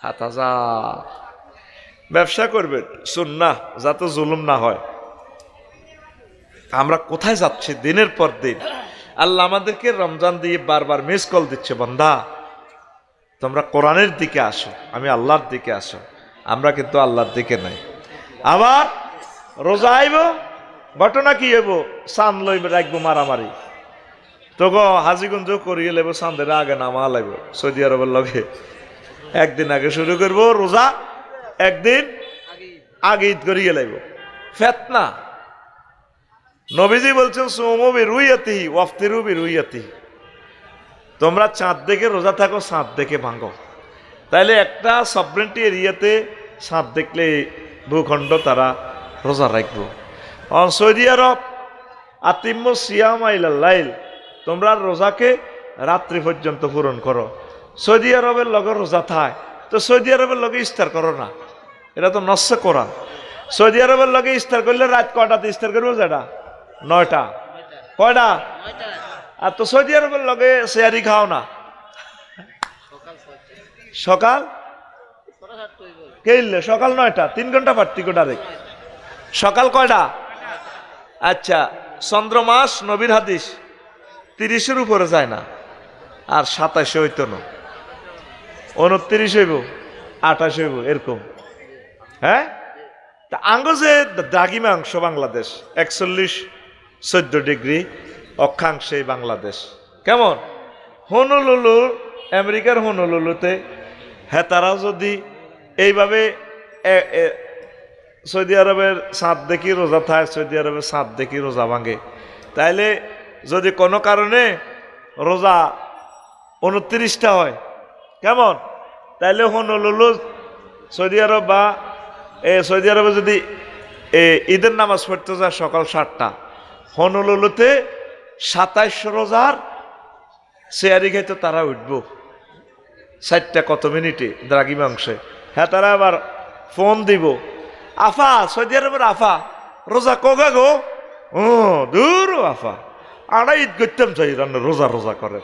7000 ব্যবসা করবেন সুন্নাহ যাতে জুলুম না হয়। আমরা কোথায় যাচ্ছি দিনের পর দিন? আল্লাহ আমাদেরকে রমজান দিয়ে বারবার মিস কল দিচ্ছে, বান্দা তোমরা কোরআনের দিকে আসো, আমি আল্লাহর দিকে আসো। আমরা কিন্তু আল্লাহর দিকে নাই। আবার রোজা আইব ঘটনা কি হইব? চাঁদ লইব রাখবো মারামারি তো গো হাজিগঞ্জ করিয়ে লেব চাঁদের আগে নামা লাগবে সৌদি আরবের লগে একদিন আগে শুরু করবো রোজা, একদিন আগে ঈদ করিয়ে লাগব ফেতনা। নবীজি বলছেন সুমু বিরুইয়াতি ওয়াফতিরু বিরুইয়াতি, তোমরা চাঁদ দেখে রোজা থাকো, চাঁদ দেখে ভাঙো। তাইলে একটা সবরেন্টি এরিয়াতে চাঁদ দেখলে ভূখণ্ড তারা রোজা রাখবো। সৌদি আরব আতিম্ম সিয়াম আইলাল, তোমরা রোজাকে রাত্রি পর্যন্ত পূরণ করো। সৌদি আরবের লগে রোজা থায় তো সৌদি আরবের লগে ইফতার করো না, এটা তো নস্য করা। সৌদি আরবের লগে ইফতার করলে রাত কয়টাতে ইফতার করবো? যেটা 9টা কয়টা? আর তো সৌদি আরবের লগে শেয়ারি খাও না, সকাল কেইলে সকাল 9টা 3 ঘন্টা পার্থক্য ডাইরেক্ট সকাল কয়টা? আচ্ছা চন্দ্রমাস নবীর হাদিস 30-এর উপরে যায় না, আর 27 হইতো না, 29 হইব 28 হইব এরকম। হ্যাঁ তা আঙ্গ যে দ্রাঘিমাংশ বাংলাদেশ 41-14 ডিগ্রি অক্ষাংশে বাংলাদেশ কেমন? হনুলুলু আমেরিকার হনুলুলুতে হ্যাঁ তারা যদি এইভাবে সৌদি আরবের চাঁদ দেখি রোজা থাকে, সৌদি আরবের চাঁদ দেখি রোজা ভাঙে, তাইলে যদি কোনো কারণে রোজা 29টা হয় কেমন? তাইলে হনুলুলু সৌদি আরব বা সৌদি আরবে যদি ঈদের নামাজ পড়তে যায় সকাল 7টা, হনুলুলুতে 27 রোজার শেয়ারি খাইতো তারা উঠবো 4টা কত মিনিটে দ্রাঘিমাংশে। হ্যাঁ তারা আবার ফোন দিব, আফা সৌদি আরবের আফা রোজা কগা গো? দূর আফা আড়াই ঈদ করতাম চাই রোজা রোজা করে।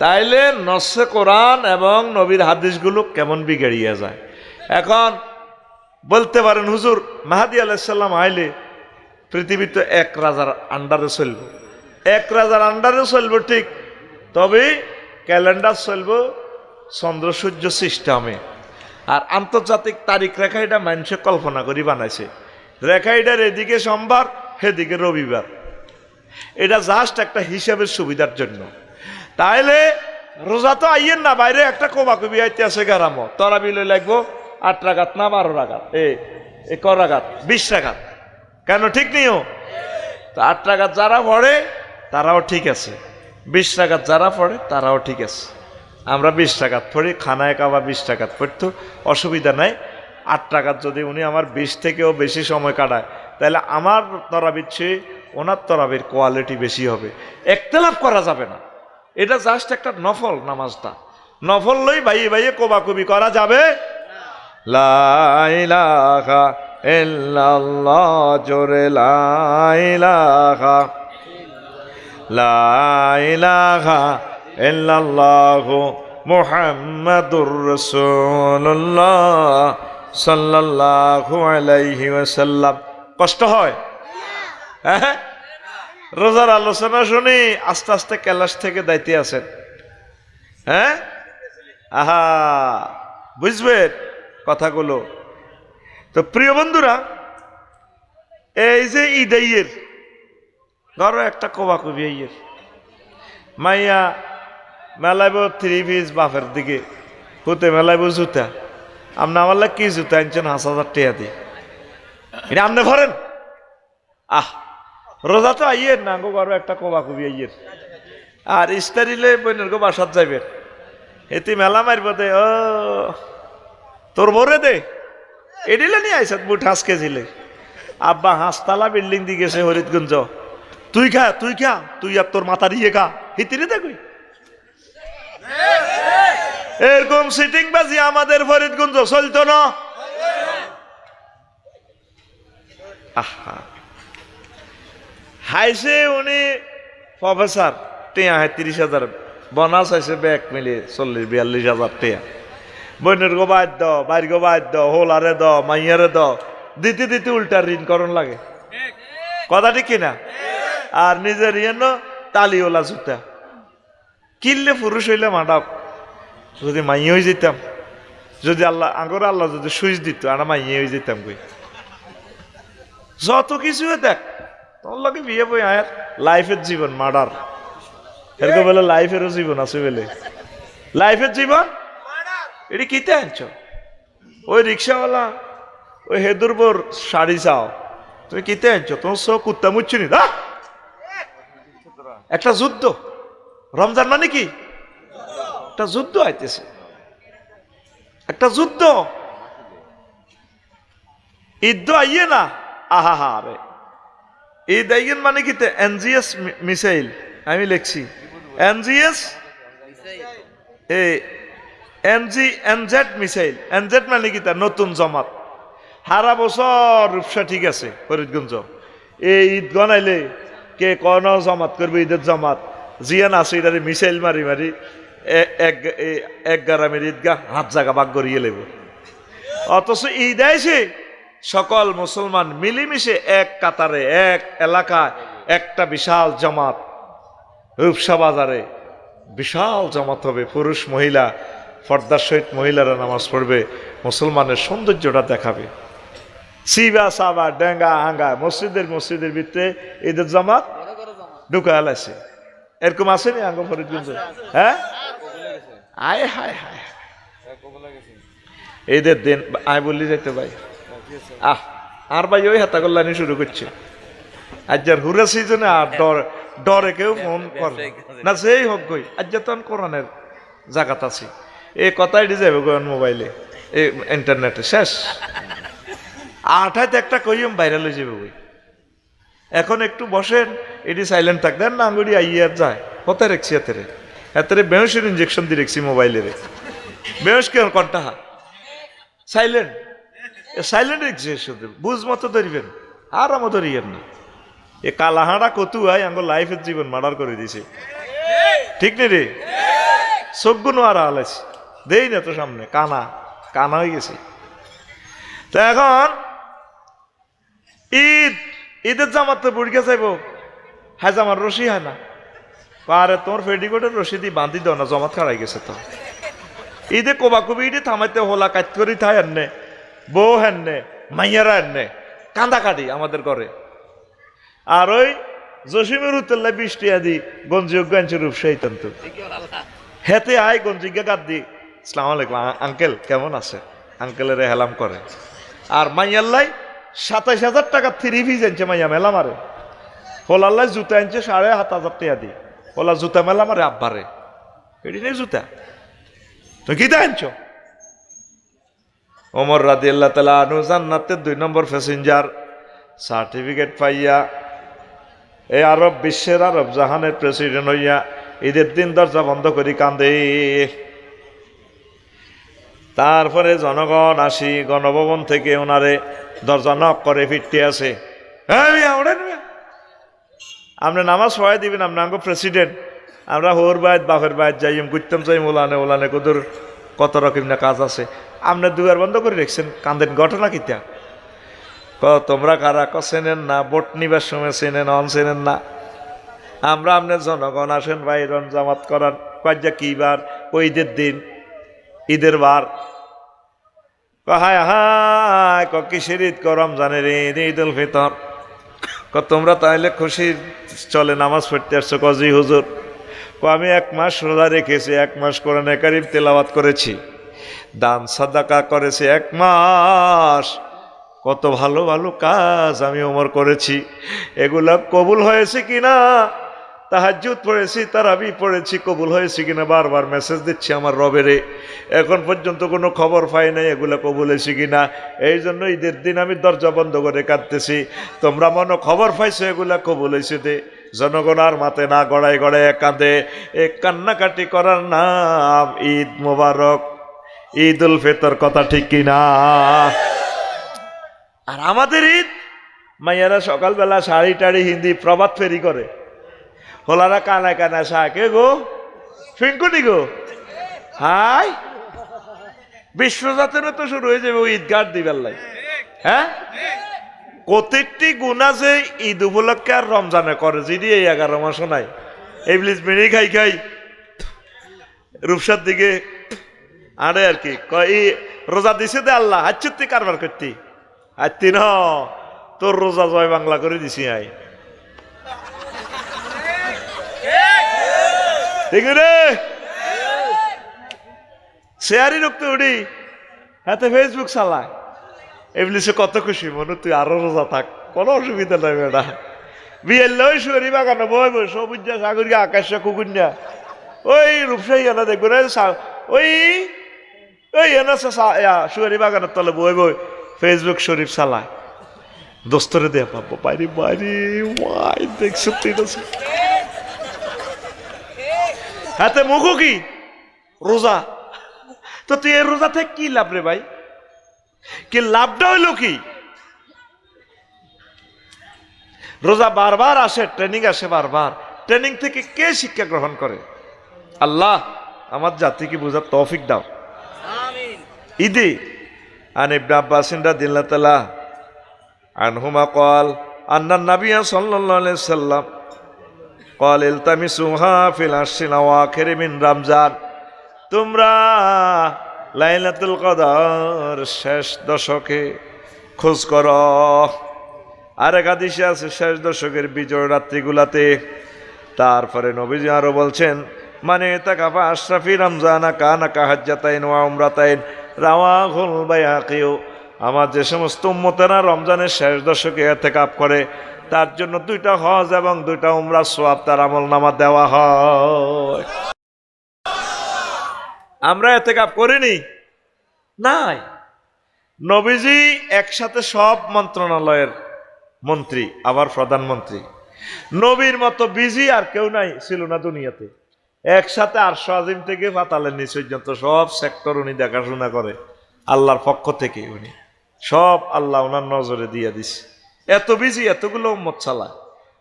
তাইলে নসে কোরআন এবং নবীর হাদিসগুলো কেমন বিগড়িয়ে যায়। এখন বলতে পারেন হুজুর মাহাদি আলাইহিসসালাম আইলে পৃথিবীতে 1 রাজার আন্ডারে চলব, 1 রাজার আন্ডারে চলব ঠিক, তবে ক্যালেন্ডার চলব চন্দ্র সূর্য সিস্টেমে। আর আন্তর্জাতিক তারিখ রেখা এটা মানুষে কল্পনা করি বানাইছে, রেখা এটার এদিকে সোমবার সেদিকে রবিবার, এটা জাস্ট একটা হিসাবের সুবিধার জন্য। তাইলে রোজা তো আইয়েন না, বাইরে একটা কোবা কবি আইতে আছে গারাম, তরা বিলে লাগবো 8 রাকাত না 12 রাকাত, এ ক রাকাত 20 রাকাত, কেন ঠিক নিও? তো 8 রাকাত যারা পড়ে তারাও ঠিক আছে, 20 রাকাত যারা পড়ে তারাও ঠিক আছে। আমরা 20 রাকাত পড়ি, খানায় কাবা 20 রাকাত পড়তো, অসুবিধা নাই। 8 রাকাত যদি উনি আমার 20 থেকেও বেশি সময় কাটায়, তাহলে আমার তরাবির চেয়ে ওনার তরাবির কোয়ালিটি বেশি হবে, একতলাফ করা যাবে না। এটা জাস্ট একটা নফল, নামাজটা নফল লই বাইয়ে বাইয়ে কোবাকুবি করা যাবে। লা ইলাহা ইল্লাল্লাহ, জোরে লা ইলাহা, লা ইলাহা ইল্লাল্লাহু মুহাম্মাদুর রাসূলুল্লাহ সাল্লাল্লাহু আলাইহি ওয়াসাল্লাম। কষ্ট হয়? হ্যাঁ, রোজার আলোচনা শুনি আস্তে আস্তে ক্যালাস থেকে দাইতে আছেন। হ্যাঁ, আহা, বুঝবেন কথাগুলো। তো প্রিয় বন্ধুরা, এই যে ঈদের ধরো একটা কোবাকুবি ইয়ের মাইয়া মেলাইব 3 পিস বাপের দিকে, পুতে মেলাইব জুতা, আপনি আমার লাগে কি জুতা আনছেন 5,000 টাকা দিয়ে, এটা আপনি ভরেন। রোজা তো আইয়ের না গো, ঘরে একটা কোবাকুবি আইয়ের, আর ইস্তারিলে বইনের গো বাসাত যাইবেন, এতে মেলা মারব দে, ও তোর ভরে দে, এডিলে নিয়ে আইসাত বুট হাঁস কেজিলে। আব্বা হাঁসতলা বিল্ডিং দিয়ে গেছে হরিদগঞ্জ, তুই খা তুই খা, তুই আর তোর মাথার ইয়ে খা, হিতিরে দেখবি। এরকম সিটিং বাজি আমাদের ফরিদগঞ্জ চলতো না। আহা, হাইছে উনি প্রফেসর, টেয়া হয় 30,000, বোনাস আছে ব্যাগ মিলে 40-42,000 টেয়া। বইনের গো বাদ দ, বাইর গো বাদ দ, হোলারে দ, মাইয়ারে দ, দিতে দিতে উল্টা ঋণ করণ লাগে, কথা ঠিক কিনা? আর নিজের ইয়েন তালিওলা জুতা কিনলে পুরুষ হইলে মাডাপ, যদি মাইয়ে হয়ে যেতাম, যদি আল্লাহ আগর আল্লাহ যদি সুইচ দিত আর মাইয়ে হয়ে যেতাম কই। যত কিছু দেখ তোর লগে বিয়ে বই আয়ার লাইফের জীবন মার্ডার, এরকম বলে লাইফেরও জীবন আছে বলে, লাইফের জীবন এটি কিতে আনছ? ওই রিক্সাওয়ালা ওই হেদুরবর শাড়ি চাও, তুমি কিতে আনছ? তোমার সব কুত্তা মুচ্ছি নি। একটা যুদ্ধ, রমজান মানে কি একটা যুদ্ধ আইতেছে, একটা যুদ্ধ, ঈদ আইয়ে না, আহা হা রে, ঈদ আইয়েন মানে কি? এনজিএস মিসাইল আমি লিখছি, এনজিএস এনজেড মিসাইল, এনজেড মানে কি? নতুন জমাত সারা বছর রূপসা ঠিক আছে ফরিদগঞ্জ, এই ঈদ গনাইলে কে কোন জমাত করবে, ঈদের জমাত জিয়ান আছে এটারে মিসাইল মারি মারি এক গ্রামের ঈদগাহ হাত জায়গা ভাগ করিয়ে লেব। অথচ ঈদ আইছে সকল মুসলমান মিলেমিশে এক কাতারে এক এলাকায় একটা বিশাল জামাত, রূপসা বাজারে বিশাল জামাত হবে, পুরুষ মহিলা পর্দার সহিত মহিলারা নামাজ পড়বে, মুসলমানের সৌন্দর্যটা দেখাবে। সিবা সাবা ডেঙ্গা হাঙ্গা মসজিদের ভিতরে ঈদের জামাত ঢুকা আছে, এরকম আসেনি আঙ্গ ফরিদগঞ্জ? হ্যাঁ, আয় হায় হায়, ঈদের দিন আয় বললি যাইতে ভাই, আর ভাই ওই হাতা কল্যাণী শুরু করছে, আজ হুরা সিজনে আর ডরে কেউ ফোন করে না, সেই হোক গই আজ তো কোরআনের জায়গাত আছে, এই কথাই দি যাবে গন মোবাইলে, এই ইন্টারনেটে শেষ, আঠাইতে একটা কইম ভাইরাল হয়ে যাবে বই। এখন একটু বসেন, এটি সাইলেন্ট থাক, দেন না আঙ্গুড়ি আইয়ার যায়, কোথায় রেখছি এতে বেহসের ইঞ্জেকশন দিয়ে রেখছি মোবাইলের, বেহস কে কন্টা সাইলেন্ট, সাইলেন্ট রেখছি, বুঝ মতো ধরবেন আর আমো ধরিয়েন না। এ কালাহাড়া কতু হয় আঙ্গ লাইফের জীবন মার্ডার করে দিছে, ঠিক নেই রে? সবগুণ আর আলাইছে দেই না তো সামনে, কানা হয়ে গেছে। তো এখন ঈদের জামাত তো বুড়িকে চাইব, হ্যাঁ জামার রশি হয় না, আরে তোমার ফেডিকোটের রশি দিয়ে বাঁধি দাও না, জমাত খাড়াই গেছে তো। ঈদে কোবাকুবি ঈদে থামাইতে হোলা কাজ করি থাই এনে, বউ হেননে, মাইয়ারা এনে কান্দা কাটি আমাদের ঘরে। আর ওই জসিমের উত্তরলাই 20 টাকা দি গঞ্জি গাঞ্চের রূপসাই তন্ত হেতে আয় গঞ্জিগা গাদ দি সালাম আলাইকুম আঙ্কেল কেমন আছে, আঙ্কেলের হেলাম করে। আর মাইয়াল্লাই 27,000 টাকা 3 পিস আনছে মাইয়া মেলা মারে। হোলাল্লাই জুতা আনছে 7,500 টাকা দিয়ে, হোলা জুতা মেলা মারে আব্বারে, এটি নেই জুতা, তো কি আনছ? ওমর রাদিয়াল্লাহু তাআলা আনহু জান্নাতের 2 নম্বর প্যাসেঞ্জার সার্টিফিকেট পাইয়া এই আরব বিশ্বের আরব জাহানের প্রেসিডেন্ট হইয়া ঈদের দিন দরজা বন্ধ করি কান্দে। তারপরে জনগণ আসি গণভবন থেকে ওনারে দরজা নক করে ফিরতে আসে, আপনি নামাজ পড়াই দিবেন, আপনি আঙ্গ প্রেসিডেন্ট, আমরা হোর বাইত বাপের বাইত যাই ঘুরতাম চাই ওলানে ওলানে কুদুর কত রকম না কাজ আছে, আপনি দুয়ার বন্ধ করে রেখছেন কান্দেন, ঘটনা কিতা? তোমরা কারা? চেনেন না, ভোট নিবার সময় চেনেন, অন চেনেন না, আমরা আপনার জনগণ আসেন ভাই রন জামাত করার কাজা কি বার? ঈদের দিন, ঈদের বার। হায় হায় কিসের ঈদ? রমজানের ঈদ, ঈদ উল ফিতর। তোমরা তাহলে খুশি চলে নামাজ পড়তে আসছো? কজি হুজুর, আমি 1 মাস রোজা রেখেছি, 1 মাস কোরআনে কারীম তেলাওয়াত করেছি, দান সাদাকা করেছি 1 মাস, কত ভালো ভালো কাজ আমি ওমর করেছি, এগুলা কবুল হয়েছে কিনা? তাহাজ্জুদ পড়েছি, তারাবি পড়েছি, কবুল হয়েছে কিনা বারবার মেসেজ দিচ্ছি আমার রবেরে, এখন পর্যন্ত কোনো খবর পাই নাই এগুলা কবুল হয়েছে কিনা। এই জন্য ঈদের দিন আমি দরজা বন্ধ করে কাঁদতেছি, তোমরা মনে খবর পাইছো এগুলা কবুল হয়েছে দে। জনগণ আর মাতে না গড়ায় গড়ায় কাঁদে, এ কান্নাকাটি করার নাম ঈদ মোবারক, ঈদ উল ফিতর, কথা ঠিক কিনা? আর আমাদের ঈদ মাইয়ারা সকালবেলা শাড়ি টাড়ি হিন্দি প্রভাত ফেরি করে, হোলারা কানায় কানায় শাকে গো ফিঙ্কুনি গো হাই, বিশ্বজাতের তো শুরু হয়ে যাবে ঈদ গার্ড দিবার লাই। হ্যাঁ, প্রত্যেকটি গুণা যে ঈদ উপলক্ষে আর রমজানে করে, যদি এই 11 মাসও নাই, এই প্লিজ মেরে খাই খাই রূপসার দিকে আরে আর কি এই রোজা দিছে দে আল্লাহ, হাচ্ছুত্তি কারবার করতি আত্মি ন, তোর রোজা জয় বাংলা করে দিছি আই, ঠিক রে? শেয়ারই রক্ত উঠি হাতে ফেসবুক চালায়, এমনিসে কত খুশি মনে, তুই আরো রোজা থাক, কোনো অসুবিধা নাই বেটা। বিয়ের লই শুয়ারি বাগানো বই বই সবুজ সাগরিয়া আকাশে কুকুন্যা ওই রূপসাই এনা দেখবো না, ওই ওই এনা শুয়ারি বাগানের তলে বই বই ফেসবুক শরীফ চালায়, দোস্তরে দেয়া পাবো বাইরে বাইরে ওয়াই দেখছো তুই হাতে মুখো কি রোজা, তো তুই এই রোজা থেকে কি লাভ রে ভাই? কি লাভটা হইলো কি? রোজা বারবার আসে, ট্রেনিং আসে বারবার, ট্রেনিং থেকে কে শিক্ষা গ্রহণ করে? আল্লাহ আমার জাতিকে বোঝার তৌফিক দাও। ঈদে আন ইবনে আব্বাস রাদিয়াল্লাহু তাআলা আনহুমা قال أن النبي صلى الله عليه وسلم قال التمسوها في العشر الأواخر من رمضان, তোমরা লাইলাতুল কদর শেষ দশকে খোঁজ করো। আরেক হাদিসে আছে শেষ দশকের বিজয় রাত্রিগুলাতে। তারপরে নবীজি আরো বলছেন, মানে তাকাফা আশরাফি রমজানা কানা কাহাজ্জাতাইন ওয়া উমরাতাইন রাওয়াহুল বাইহাকি। আমার যে সমস্ত উম্মতেরা রমজানের শেষ দশকে ইতিকাফ করে তার জন্য 2টা হজ এবং 2টা উমরা সওয়াব তার আমলনামা দেওয়া হয়। আমরা ইতিকাফ করিনি নাই। নবীজি একসাথে সব মন্ত্রণালয়ের মন্ত্রী, আবার প্রধানমন্ত্রী। নবীর মতো বিজি আর কেউ নাই ছিল না দুনিয়াতে। একসাথে আরশ আজিম থেকে পাতালের নিচ পর্যন্ত সব সেক্টর উনি দেখাশোনা করে আল্লাহর পক্ষ থেকে। উনি সব আল্লাহ ওনার নজরে দিয়ে দিছে। এত বিজি, এতগুলো উম্মত চালায়।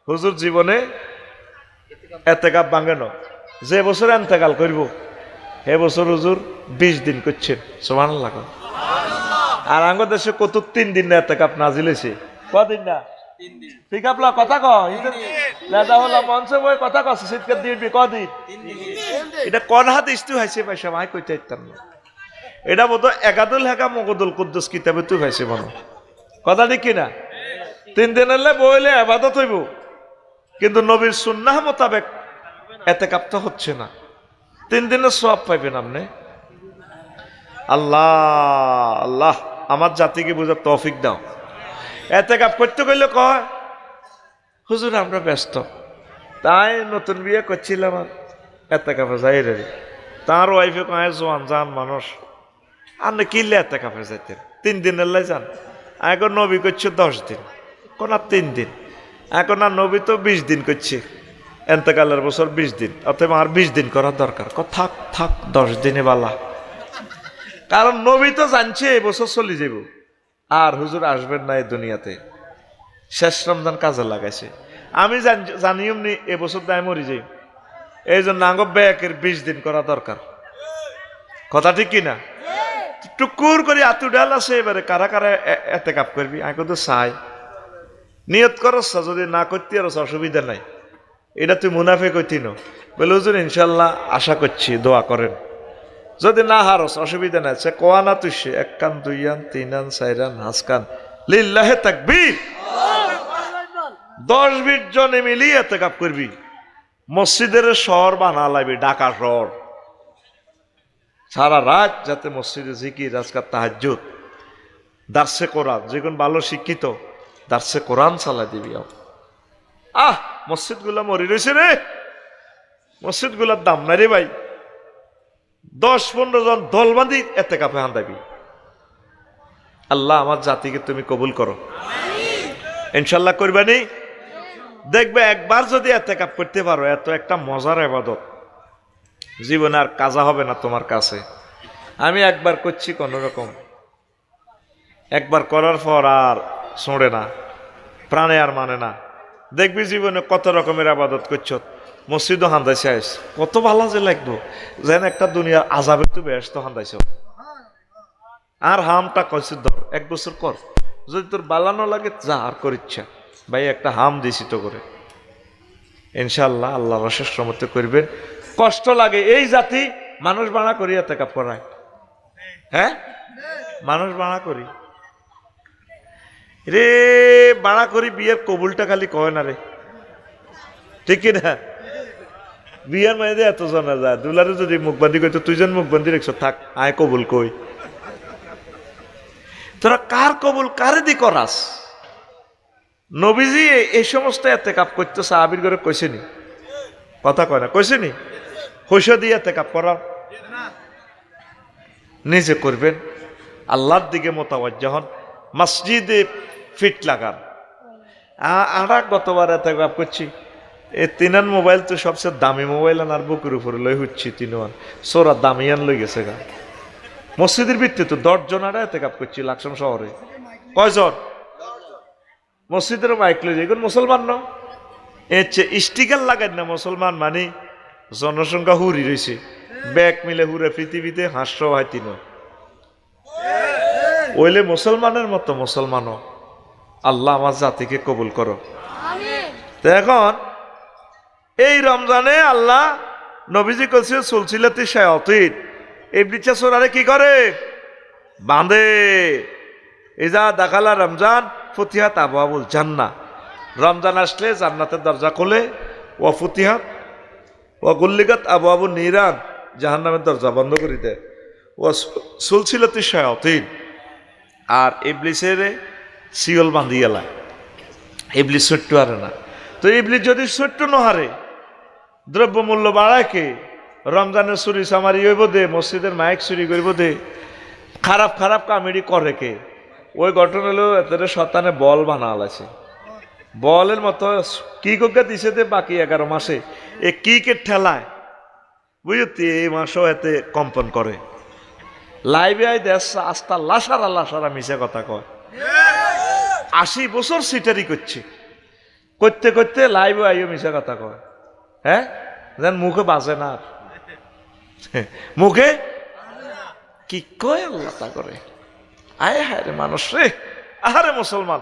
হুজুর জীবনে ইতিকাফ ভাঙে না। যে বছর ইন্তেকাল করব এ বছর হুজুর 20 দিন করছেন। সুবহানাল্লাহ। আর আঙ্গ দেশে কত 3 দিন না ইতিকাফ নাজিল হয়েছে। কদিন না? 3 দিন। ঠিক আপলা কথা কয় দাদা হলো মঞ্চে বই কথা কছে শীতকাল দিবি কদিন? 3 দিন। এটা কোন হাদিস তুই হইছে পয়সা ভাই কইতে ইতাম না। এটা বোধ একাদুল হাকা মকদুল কুদ্দুস কিতাবে তুই হইছে মনে। কথা ঠিক কি না? 3 দিন হলে বইলে ইবাদত হইব, কিন্তু নবীর সুন্নাহ মোতাবেক ইতিকাফ তো হচ্ছে না। 3 দিনের সওয়াব পাইবেন আপনি। আল্লাহ আল্লাহ আমার জাতিকে বোঝার তৌফিক দাও। এতেকাফ করতে গেলে কয় হুজুর আমরা ব্যস্ত, তাই নতুন বিয়ে করছিলাম আর এতেকাফে যাই রে। তার ওয়াইফে কয় জোয়ান জান মানুষ, আপনি কিনলে এতেকাফে যাইতেন 3 দিনের লাই যান। এখন নবী করছে 10 দিন, কোন আর 3 দিন। এখন আর নবী তো 20 দিন করছে, এতেকালের বছর 20 দিন, অথবা আর 20 দিন করার দরকার। থাক থাক 10 দিনে বালা, কারণ নবী তো জানছে এবছর চলে যাব আর হুজুর আসবেন না এই দুনিয়াতে। শেষ রমজান কাজে লাগাইছে। আমি জানিও নি এবছর দায় মরি যাই, এই জন্য আঙ্গ ব্যাকের 20 দিন করা দরকার। কথা ঠিক কিনা? টুকুর করে আতু ডাল আছে, এবারে কারা কারা এতেকাফ করবি আগে তো চাই নিয়ত করছ, যদি না করতে আর অসুবিধা নাই। এটা তুই মুনাফে কইতিন বলে হুজুর ইনশাল্লাহ আশা করছি, দোয়া করেন। যদি না হারস অসুবিধা নাই, সে কোয়া না তুই 1 কান 2 আন 3 আন 4 আন হাসকান লিল্লাহে তাকবীর। 10-20 জনে মিলিয়ে এতেকাফ করবি। মসজিদের শহর বানা লাগবে, ঢাকা শহর। সারা রাত যাতে মসজিদে জিকির, আজকাল তাহাজ্জুদ, দার্সে কোরআন, যেগুলো ভালো শিক্ষিত দার্সে কোরআন চালা দিবি। মসজিদ গুলা মরি রয়েছে রে, মসজিদ গুলার দাম নাই রে ভাই। 10-15 জন দল বাঁধি এতেকাফে হান্দাবি। আল্লাহ আমার জাতিকে তুমি কবুল করো, ইনশাল্লাহ করবানি। দেখবে একবার যদি এতেকাফ করতে পারো, এত একটা মজার ইবাদত জীবনে আর কাজা হবে না তোমার কাছে। আমি একবার করছি কোন রকম, একবার করার পর আর ছোঁড়ে না, প্রাণে আর মানে না। দেখবি জীবনে কত রকমের ইবাদত করছ, মসজিদও হান্দাইছে আইস, কত ভালো যে লাগবো, যেন একটা দুনিয়ার আযাবে তো বেহেশত হান্দাইছ। আর হামটা কইছে ধর 1 বছর কর, যদি তোর বালানো লাগে যা আর কর ইচ্ছা। ভাই একটা হাম দিছি তো করে, ইনশাআল্লাহ আল্লাহ অশেষ রহমতে করবেন। কষ্ট লাগে এই জাতি মানুষ বাড়া করি এতেকাফ করায়। হ্যাঁ মানুষ বাড়া করি রে, বাড়া করি বিয়ের কবুলটা খালি কয় না রে, ঠিক না? বিয়ের মেয়েদের এত জানা যায়, দুলারে যদি মুখবান্দি কই তো তুই যেন মুখবান্দি রেখছ, থাক আয় কবুল কই। তোরা কার কবুল কারে দি করাস? নবীজি এই সমস্ত এতেকাফ করতে সাহাবীর ঘরে কইছেনি, কথা কয় না, কইছেনি? পয়সা দিয়ে এতেকাফ করা নিজে করবেন, আল্লাহর দিকে মোতাওয়াজ্জা হন, মসজিদে ফিট লাগান। আমরা গতবার এতেকাফ করছি, এই 3 আন মোবাইল তো সবচেয়ে দামি মোবাইল আর বুকের উপরে লই হচ্ছি 3 আন সোরা দামিয়ান লই গেছে গা। মসজিদের ভিত্তি তো 10 জনারা এতেকাফ করছি লাকসাম শহরে। কয়জন? মসজিদের মাইক লই যায়, এখন মুসলমান ন স্টিকার লাগাই না মুসলমান মানে জনসংখ্যা হুরি রয়েছে, ব্যাগ মিলে হুরে পৃথিবীতে হাস্য হয় 3 ওইলে মুসলমানের মতো মুসলমানও। আল্লাহ আমার জাতিকে কবুল করো। তো এখন এই রমজানে আল্লাহ নবীজি কইছে সুলসিলাতি শায়াতিন, ইবলিস সোরারে কি করে? বাঁধে। ইজা দাখালা রমজান ফুতিহাত আবওয়াবুল জান্নাহ, রমজান আসলে জান্নাতের দরজা খোলে। ওয়া ফুতিহাত ওয়া গুল্লিগাত আবওয়াবুন নিরান, জাহান্নামের দরজা বন্ধ করে দেয়। ওয়া সুলসিলাতি শায়াতিন, আর ইবলিসের শিকল বাঁধিয়ে লায়, ইবলিস ছোট্ট হারে না। তো ইবলিস যদি ছোট্ট নহারে, দ্রব্যমূল্য বাড়ায় কে? রমজানের চুরি চামারি হইব দে, মসজিদের মাইক চুরি করব দে, খারাপ খারাপ কামেডি করে কে? ওই ঘটনা হলো এদের শতানে বল বানা আছে, বলের মতো কি কোকে দিছে দে বাকি 11 মাসে এ কি কে ঠেলায় বুঝতি, এই মাসও এতে কম্পন করে। লাইভে আই দেশ আস্তা লাসারা লাসারা মিশে কথা কয়, 80 বছর সিটারি করছে, করতে করতে লাইভে আইও মিশে কথা কয়। হ্যাঁ যেন মুখে বাজে না, মুখে কি কয় আল্লাহ তা করে। আয় হায় রে মানুষ রে, আহারে মুসলমান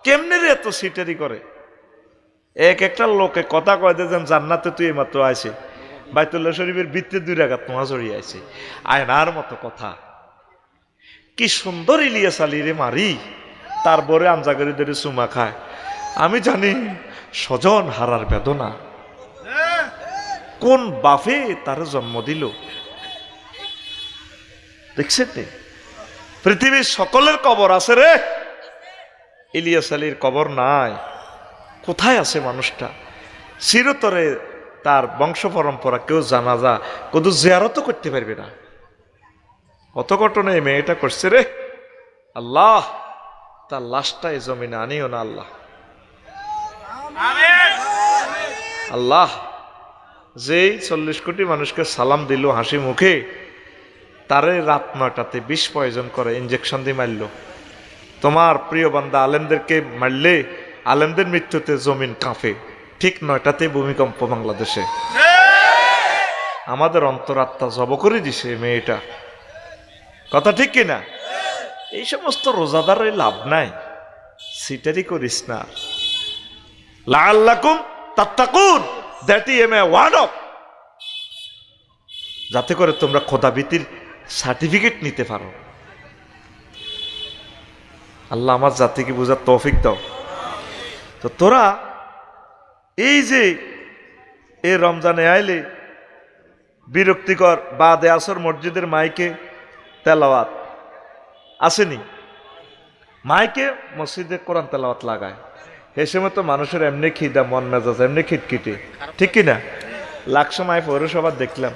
কেমনে রে এত সিটারি করে। এক একটা লোকে কথা কয় যেন জান্নাতে তুই এইমাত্র আইছে, বাইতুল্লাহ শরীফের ভিত্তিতে 2 রাকাত নামাজ পড়ি আইছে, আয়নার মতো কথা। কি সুন্দর ইলিয়াস আলী রে মারি, তারপরে আমজাগরি ধরে চুমা খায়। আমি জানি স্বজন হারার বেদনা, কোন বাপে তার জন্ম দিল? দেখছেন নি? পৃথিবীর সকলের কবর আছে রে, ইলিয়াস আলীর কবর নাই। কোথায় আছে মানুষটা? চিরতরে তার বংশ পরম্পরা কেউ জানাজা কত জিয়ারতও করতে পারবে না। কত ঘটনা এই মেয়েটা করছে রে। আল্লাহ তার লাশটা এই জমিনে আনিও না আল্লাহ। আল্লাহ যেই 40 কোটি মানুষকে সালাম দিল হাসি মুখে, তারে রাত 9টাতে বিষ প্রয়োজন করে ইঞ্জেকশন দিয়ে মারল। তোমার প্রিয় বান্দা আলেমদেরকে মারলে আলেমদের মৃত্যুতে জমিন কাঁপে, ঠিক 9টাতে ভূমিকম্প বাংলাদেশে। আমাদের অন্তরাত্মা জব করে দিছে মেয়েটা। কথা ঠিক কিনা? এই সমস্ত রোজাদারের লাভ নাই, সিটারি করিস না। লাআল্লাকুম তাত্তাকুন, that is a word of, যাতে করে তোমরা খোদাভীতির সার্টিফিকেট নিতে পারো। আল্লাহ আমার জাতিকে বোঝার তৌফিক দাও। তো তোরা এই যে এ রমজানে আইলে বিরক্তিকর বাদে আসর মসজিদের মাইকে তেলাওয়াত আসেনি, মাইকে মসজিদে কোরআন তেলাওয়াত লাগায়, সে সময় তো মানুষের এমনি খিদা, মন মেজাজ এমনি খিটখিটে, ঠিক কিনা? লাকসময় পৌরসভা দেখলাম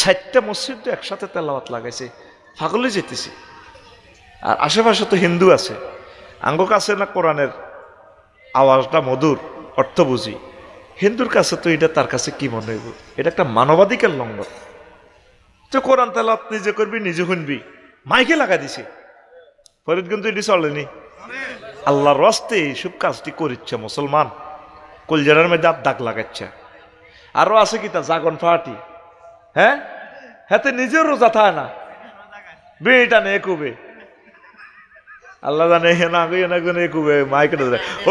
60টা মসজিদ তো একসাথে তেলাওয়াত লাগাইছে, পাগলে যেতেছে। আর আশেপাশে তো হিন্দু আছে, আঙ্গ কাছে না কোরআনের আওয়াজটা মধুর, অর্থ বুঝি, হিন্দুর কাছে তো এটা তার কাছে কি মনে হইব? এটা একটা মানবাধিকার লঙ্ঘন। তো কোরআন তেলাওয়াত নিজে করবি, নিজে শুনবি, মাইকে লাগা দিছে। ফরিদগঞ্জ এটি চলেনি। আল্লাহর রাস্তে এইসব কাজটি করিচ্ছে মুসলমান, কলজারের মধ্যে দাগ লাগাচ্ছে। আরো আছে কি তা জাগন পার্টি, হ্যাঁ হাতে নিজের রোজা থাকে না, বেটা নে কুবে, আল্লাহ জানে না একজন কুবে মাইকে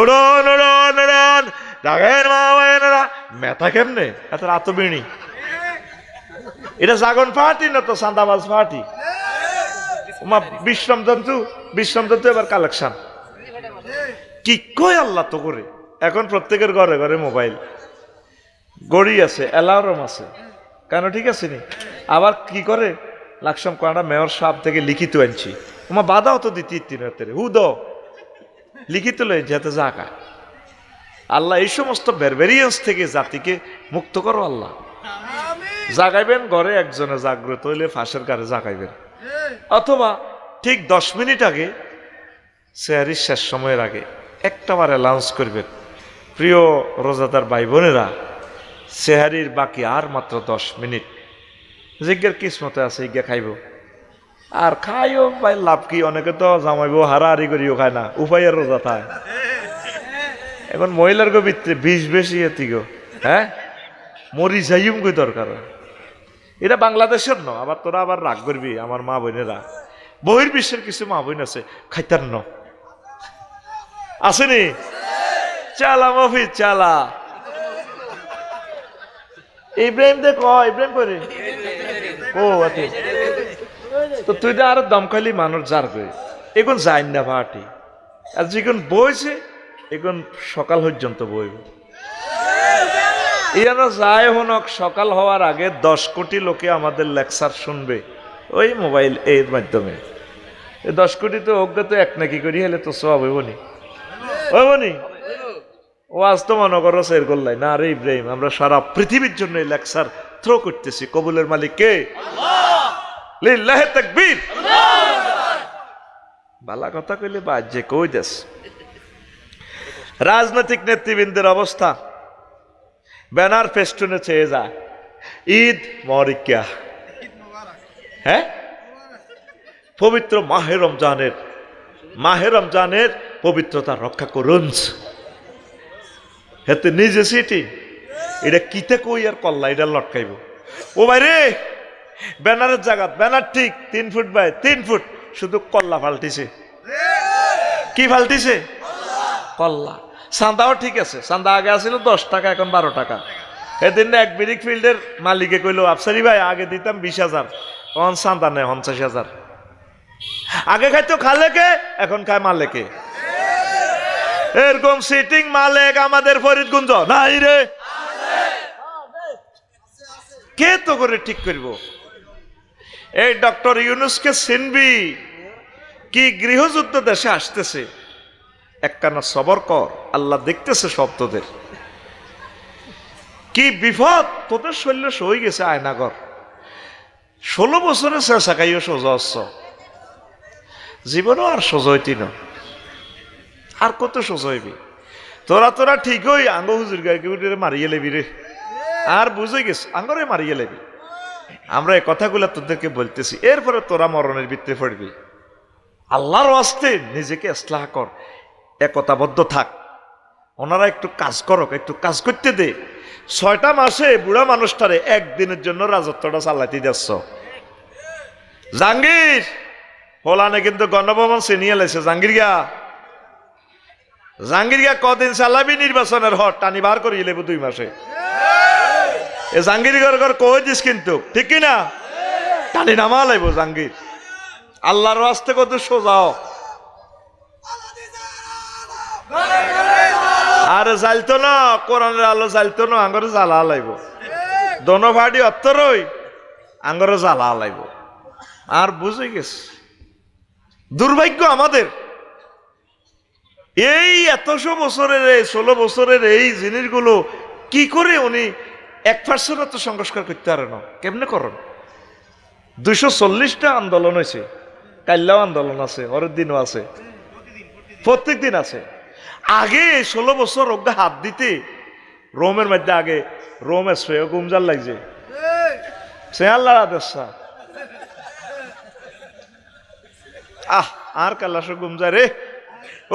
ওড়ন ওড়ন ওড়ন জাগেন মা মেথা কেমনে এত রাত বিড়ি। এটা জাগন পার্টি না তো চান্দাবাজ পার্টি। বিশ্রাম জন্তু এবার কালেকশন কি কই আল্লাহ তো করে। এখন প্রত্যেকের ঘরে ঘরে মোবাইল, গড়ি আছে, অ্যালার্ম আছে, কেন ঠিক আছে নি? আবার কি করে লাকসাম কোয়াটা মেয়র সাহেব থেকে লিখিত আনছি, তোমার বাধাও তো দিতি হু দ লিখিত লই যাতে জাগা। আল্লাহ এই সমস্ত বেরবেরিয়েন্স থেকে জাতিকে মুক্ত করো আল্লাহ। জাগাইবেন ঘরে একজনে জাগ্রত হইলে ফাঁসের গাড়ে জাগাইবেন, অথবা ঠিক 10 মিনিট আগে সেহারির শেষ সময়ের আগে একটাবার অ্যালাউন্স করবেন, প্রিয় রোজাদার ভাই বোনেরা সেহারির বাকি আর মাত্র 10 মিনিট, জিজ্ঞের কিসমতে আছে ইজ্ঞা খাইব। আর খাইও ভাই লাভ কি? অনেকে তো জামাইব হারাহারি করিও খায় না, উপায়ের রোজা থায়। এখন মহিলার গো ভিতরে বিষ বেশি এতি গো, হ্যাঁ মরি যাইম গই দরকার। এটা বাংলাদেশের ন, আবার তোরা আবার রাগ করবি আমার মা বোনেরা, বহির্বিশ্বের কিছু মা বোন আছে খাইতার ন আসেনি, চালা মফিজ চালা। ইব্রাহিম দেখ ইব্রাহিম করে ও আতে তো তুই তো আরো দম খাইলি মানুষ যার করে এখন যাই না ভাটি। আর যখন বইছে এখন সকাল পর্যন্ত বইব। ইয়ানো যায় হনক সকাল হওয়ার আগে 10 কোটি লোকে আমাদের লেকচার শুনবে ওই মোবাইল এর মাধ্যমে। 10 কোটি তো অজ্ঞাত এক নাকি করি হলে তো সব হইবনি, হইবনি। ও আজ তো মনে করো সের করলাই না রে ইব্রাহিম, আমরা সারা পৃথিবীর জন্য এই লেকচার থ্রো করতেছি। কবুলের মালিক কে? লিল্লাহি তাকবীর। বালা কথা কইলে বাজে কই দেশ। রাজনৈতিক নেতৃবৃন্দের অবস্থা ব্যানার ফেস্টুনে চেয়ে যায় ঈদ মরিকা, হ্যাঁ পবিত্র মাহে রমজানের পবিত্রতা রক্ষা করুন। হেতে নিজে সিটি এটা কিতে কই আর কল্লা এটা লটকাইব। ও ভাই রে ব্যানারের জায়গা ব্যানার ঠিক 3 ফুট বাই 3 ফুট, শুধু কল্লা পাল্টিছে। কি পাল্টিছে? কল্লা। চান্দাও ঠিক আছে, চান্দা আগে আসছিল 10 টাকা, এখন 12 টাকা। এদিন এক বিরিক ফিল্ডের মালিকে কইলো আফসারি ভাই আগে দিতাম 20,000, এখন চান্দা নেয় 50,000। আগে খাইতো খালেকে, এখন খায় মালেকে। এরকম সিটিং মালেক আমাদের ফরিদগঞ্জ নাই রে। কে তো করে ঠিক করব? এই ডক্টর ইউনূসকে চিনবি? কি গৃহযুদ্ধ দেশে আসতেছে, একখানা সবর কর, আল্লাহ দেখতেছে সব তোদের। কি বিপদ তোদের শরীরে সই গেছে আয়নাগর। 16 বছরে চেষ্টা খাইও সোজা হচ্ছ, জীবনও আর সোজা হইতি না, আর কত সোজা হইবি? তোরা ঠিক হই আঙ্গ হুজুর গায়ে মারিয়ে লেবি রে, আর বুঝে গেছ আঙ্গরে মারিয়ে লেবি। আমরা এই কথাগুলো তোদেরকে বলতেছি, এরপরে তোরা মরণের ভিতরে পড়বি। আল্লাহর ওয়াস্তে নিজেকে ইসলাহ কর, একতাবদ্ধ থাক। ওনারা একটু কাজ করক, একটু কাজ করতে দে। 6টা মাসে বুড়া মানুষটারে একদিনের জন্য রাজত্বটা চালাইতে যাচ্ছ। জাহাঙ্গীর হোলানে কিন্তু গণভবন চিনিয়ে লাইছে। জাহাঙ্গীর গিয়া কদিন চালাবি নির্বাচনের হট টানি বার করিয়ে লেবো 2 মাসে। এ জাহাঙ্গীর ঘর কই দিস কিন্তু, ঠিক কিনা? টানি নামা লাইব জাহাঙ্গীর। আল্লাহর রাস্তে কত সোজাও। আর জ্বালতো না, কোরআনের আলো জ্বালতো না, আঙ্গরে জ্বালা লাইব। দোনো ভাড়ি অত্তরই আঙ্গরে জ্বালা লাইব। আর বুঝে গেছে দুর্ভাগ্য আমাদের। এই 100 বছরের, 16 বছরের এই জিনিসগুলো কি করে উনি 1% তো সংস্কার করতে পারে না? কেমনে করেন? 240টা আন্দোলন হয়েছে, কাল্লাও আন্দোলন আছে, পরের দিনও আছে, প্রত্যেক দিন আছে। আগে 16 বছর ওকে হাত দিতে রোমের মধ্যে, আগে রোমে শ্রেয় গুমজার লাগছে সে আল্লাহ আদেশা। আর কাল্লাস গুমজা রে,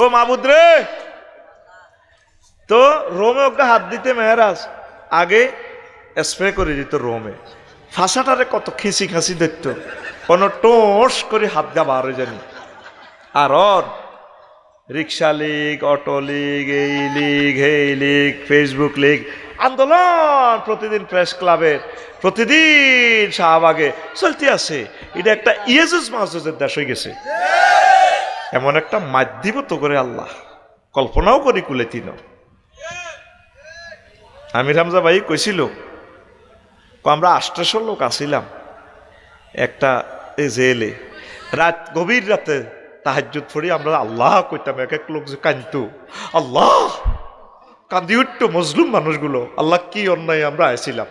ও মাবুদ রে। তো রোমে ওকে হাত দিতে মেহরাজ আগে স্প্রে করে দিত রোমে। ফাঁসাটারে কত খিঁচি খাঁচি দেখত, কোন টোস করে হাত গা বার হয়ে জানি। আর রিক্সা লীগ, অটো লীগ, এই লীগ, হেই লীগ, ফেসবুক লীগ, আন্দোলন প্রতিদিন প্রেস ক্লাবের, প্রতিদিন শাহবাগে চলতে আছে। এটা একটা ইয়েজুজ মাহুজের দেশ হয়ে গেছে। এমন একটা মাধ্যম তো করে আল্লাহ কল্পনাও করি কুলেতি না। আমির হামজা ভাই কইছিল, আমরা 800 লোক আসিলাম একটা জেলে। রাত গভীর রাতে তাহাজ্জুদ পড়ি আমরা আল্লাহ কইতাম। এক এক লোক যে কান্দতো, আল্লাহ কান্দি উঠতো মজলুম মানুষগুলো। আল্লাহ কি অন্যায় আমরা আইছিলাম।